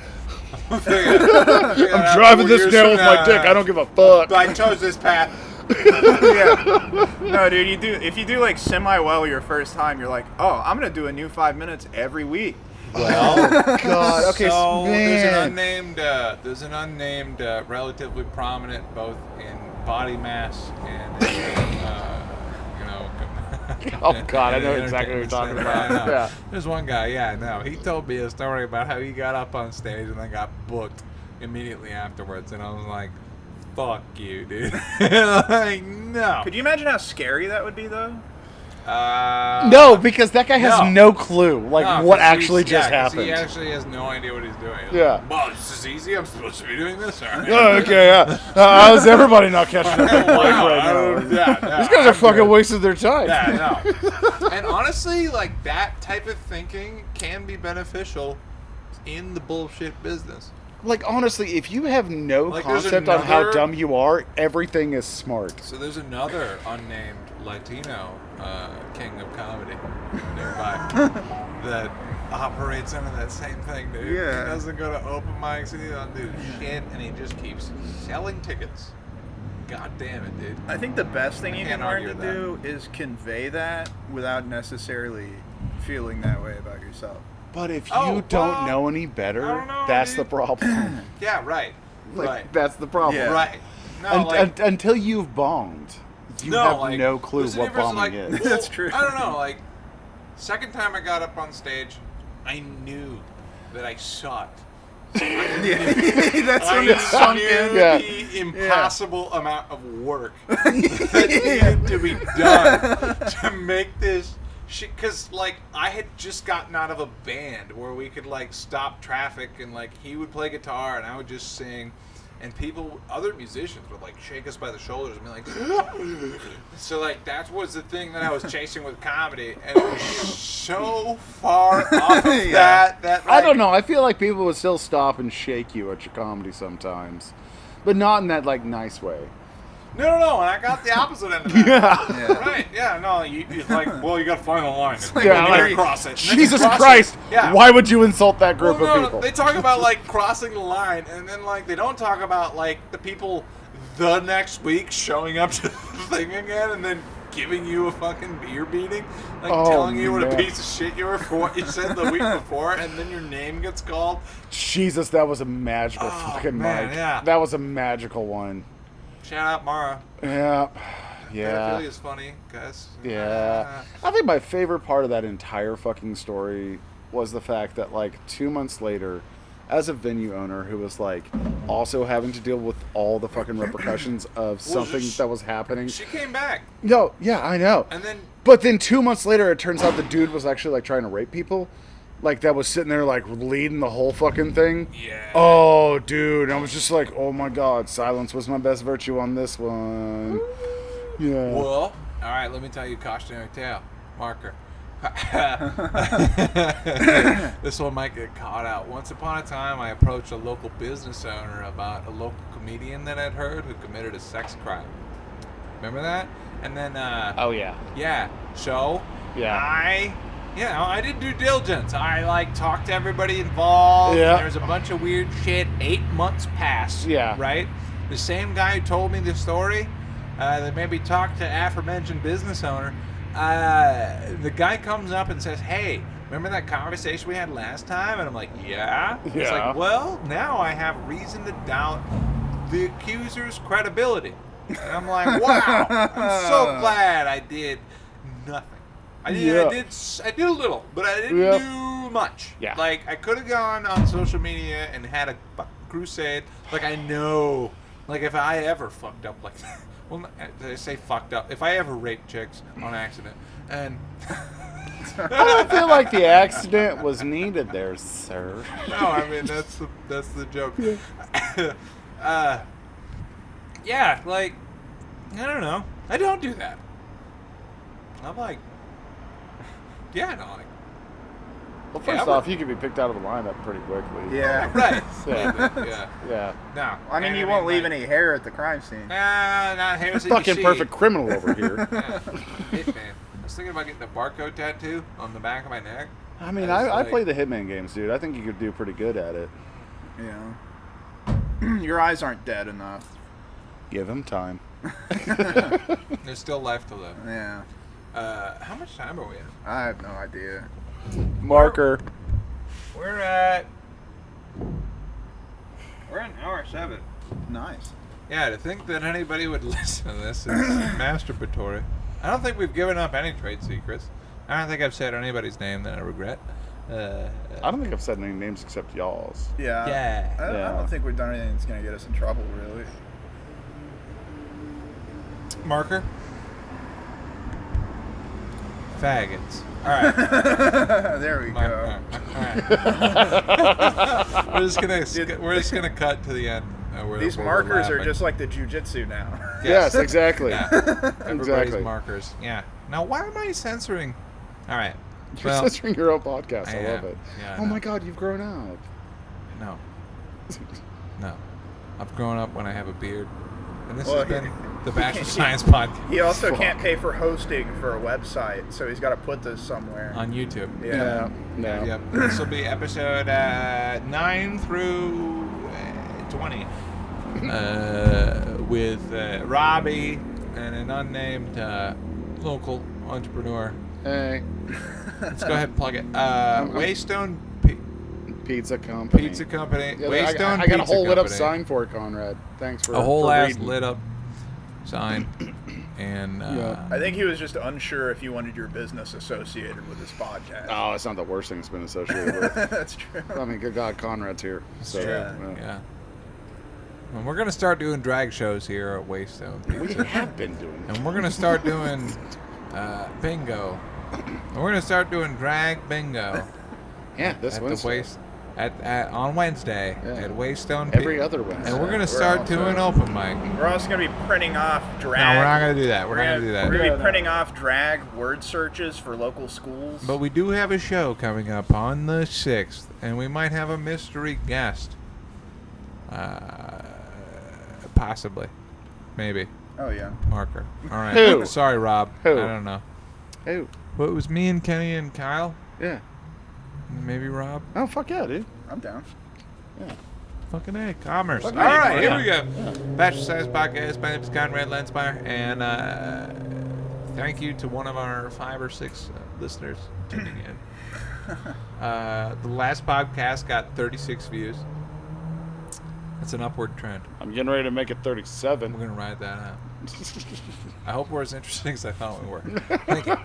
I'm driving this nail with my dick. I don't give a fuck. I chose this path. Yeah. No, dude, if you do like semi well your first time, you're like, oh, I'm gonna do a new 5 minutes every week. Well, God, okay, so man. there's an unnamed, relatively prominent, both in body mass and in, Oh, God, I know in the exactly what you're talking entertainment about. center. Yeah. There's one guy, he told me a story about how he got up on stage and then got booked immediately afterwards, and I was like, fuck you, dude. Like, no. Could you imagine how scary that would be, though? No, because that guy has no clue, like, No, what 'cause actually he's- just 'cause happened. He actually has no idea what he's doing. He's Yeah. like, well, this is easy. I'm supposed to be doing this. All right. Oh, okay, yeah. How's everybody not catching up on break Wow, right now? yeah, These guys are fucking wasting their time. Yeah, no. And honestly, like, that type of thinking can be beneficial in the bullshit business. Like, honestly, if you have no Like, there's concept on how another- dumb you are, everything is smart. So there's another unnamed Latino king of comedy nearby that operates under that same thing, dude. Yeah. He doesn't go to open mics, he doesn't do shit, and he just keeps selling tickets. God damn it, dude. I think the best thing you Can't can learn argue to with do is convey that without necessarily feeling that way about yourself. But if you Oh, don't well, know any better, I don't know, that's dude. the problem. Yeah, right. Like, right. that's the problem. Yeah. Right. No, Until you've bombed, you no, have like, no clue there's a what difference, bombing like, is. well, That's true. I don't know, like, second time I got up on stage, I knew that I sucked. That's when I it's sunk knew in. Yeah. the impossible amount of work that needed to be done to make this shit. Because, like, I had just gotten out of a band where we could, like, stop traffic and, like, he would play guitar and I would just sing. and other musicians would like shake us by the shoulders and be like, so like that was the thing that I was chasing with comedy, and it was so far off of that like, I don't know. I feel like people would still stop and shake you at your comedy sometimes, but not in that like nice way. No, and I got the opposite end of that. Yeah. Right, yeah, no, it's like, well, you got to find the line. like, yeah, you like, cross it. Jesus Christ! Yeah. Why would you insult that group Well, of people? They talk about, like, crossing the line, and then, like, they don't talk about, like, the people the next week showing up to the thing again and then giving you a fucking ear beating. Like, telling you what a piece of shit you were for what you said the week before, and then your name gets called. Jesus, that was a magical fucking man, mic. yeah. That was a magical one. Shout out Mara. Yeah. Yeah. Pedophilia is funny, guys. Yeah. I think my favorite part of that entire fucking story was the fact that, like, 2 months later, as a venue owner who was, like, also having to deal with all the fucking repercussions of something that was happening. She came back. No, yeah, I know. And then... But then 2 months later, it turns out the dude was actually, like, trying to rape people. Like, that was sitting there, like, leading the whole fucking thing. Yeah. Oh, dude. I was just like, oh, my God. Silence was my best virtue on this one. Yeah. Well, all right, let me tell you a cautionary tale. Marker. This one might get caught out. Once upon a time, I approached a local business owner about a local comedian that I'd heard who committed a sex crime. Remember that? And then, Oh, yeah. yeah. So, Yeah. I did due diligence. I, like, talked to everybody involved. Yeah. There's a bunch of weird shit. 8 months passed. Yeah. Right? The same guy who told me the story, that maybe talked to aforementioned business owner, the guy comes up and says, hey, remember that conversation we had last time? And I'm like, yeah. He's like, well, now I have reason to doubt the accuser's credibility. And I'm like, wow, I'm so glad I did nothing. I did a little, but I didn't do much. Yeah. Like, I could have gone on social media and had a crusade. Like, I know, like, if I ever fucked up like that. Well, I say fucked up. If I ever raped chicks on accident, and I don't feel like the accident was needed there, sir. no, I mean that's the joke. Yeah, like I don't know. I don't do that. I'm like, yeah, no, like. Well, first off, you could be picked out of the lineup pretty quickly. Yeah. Right. Yeah. Yeah. No. I mean, you won't leave any hair at the crime scene. Not hair. Fucking perfect criminal over here. Yeah. Hitman. I was thinking about getting a barcode tattoo on the back of my neck. I mean, I play the Hitman games, dude. I think you could do pretty good at it. Yeah. Your eyes aren't dead enough. Give him time. Yeah. There's still life to live. Yeah. How much time are we at? I have no idea. Marker. We're at hour 7. Nice. Yeah, to think that anybody would listen to this is masturbatory. I don't think we've given up any trade secrets. I don't think I've said anybody's name that I regret. I don't think I've said any names except y'all's. Yeah. Yeah. I don't think we've done anything that's going to get us in trouble, really. Marker. Faggots. All right. There we go. All right. we're just gonna cut to the end. These markers are just like the jujitsu now. Yes, exactly. Yeah. Everybody's Exactly. markers. Yeah. Now, why am I censoring? All right. You're censoring your own podcast. I love am. it. Yeah, oh my God, you've grown up. No. No. I've grown up when I have a beard. And this Well, has been the Bachelor Science Podcast He also can't pay for hosting for a website, so he's got to put this somewhere. on YouTube. Yeah. No. Yep. This will be episode 9 through 20 with Robbie and an unnamed local entrepreneur. Hey. Let's go ahead and plug it. Waystone Pizza Company. Pizza Company. Yeah, Waystone I got a Pizza whole lit up Company. sign for it, Conrad. Thanks for A whole for ass reading. lit up sign. And Yeah. I think he was just unsure if you wanted your business associated with this podcast. Oh, it's not the worst thing it's been associated with. That's true. I mean, good God, Conrad's here. So, yeah. And we're gonna start doing drag shows here at Waystone We Pizza. have been doing. And we're gonna start doing bingo. And we're gonna start doing drag bingo Yeah, this at the Wednesday. on Wednesday Yeah. at Waystone. Every other Wednesday. And we're gonna We're start also- doing open mic. We're also gonna be printing off drag. No, we're not gonna do that. We're not gonna do We're that. gonna Yeah, be printing off drag word searches for local schools. But we do have a show coming up on the 6th, and we might have a mystery guest. Possibly. Maybe. Oh yeah. Marker. All right. Who? Sorry, Rob. Who? I don't know. Hey, Well, it was me and Kenny and Kyle. yeah. Maybe Rob. Oh, fuck yeah, dude. I'm down. Yeah. Fucking A. Commerce. Fucking All A, right, here yeah. we go. Bachelor Size Podcast. My name is Conrad Lensmeyer, and thank you to one of our 5 or 6 listeners tuning in. The last podcast got 36 views. That's an upward trend. I'm getting ready to make it We're 37. going to ride that out. I hope we're as interesting as I thought we were. Thank you.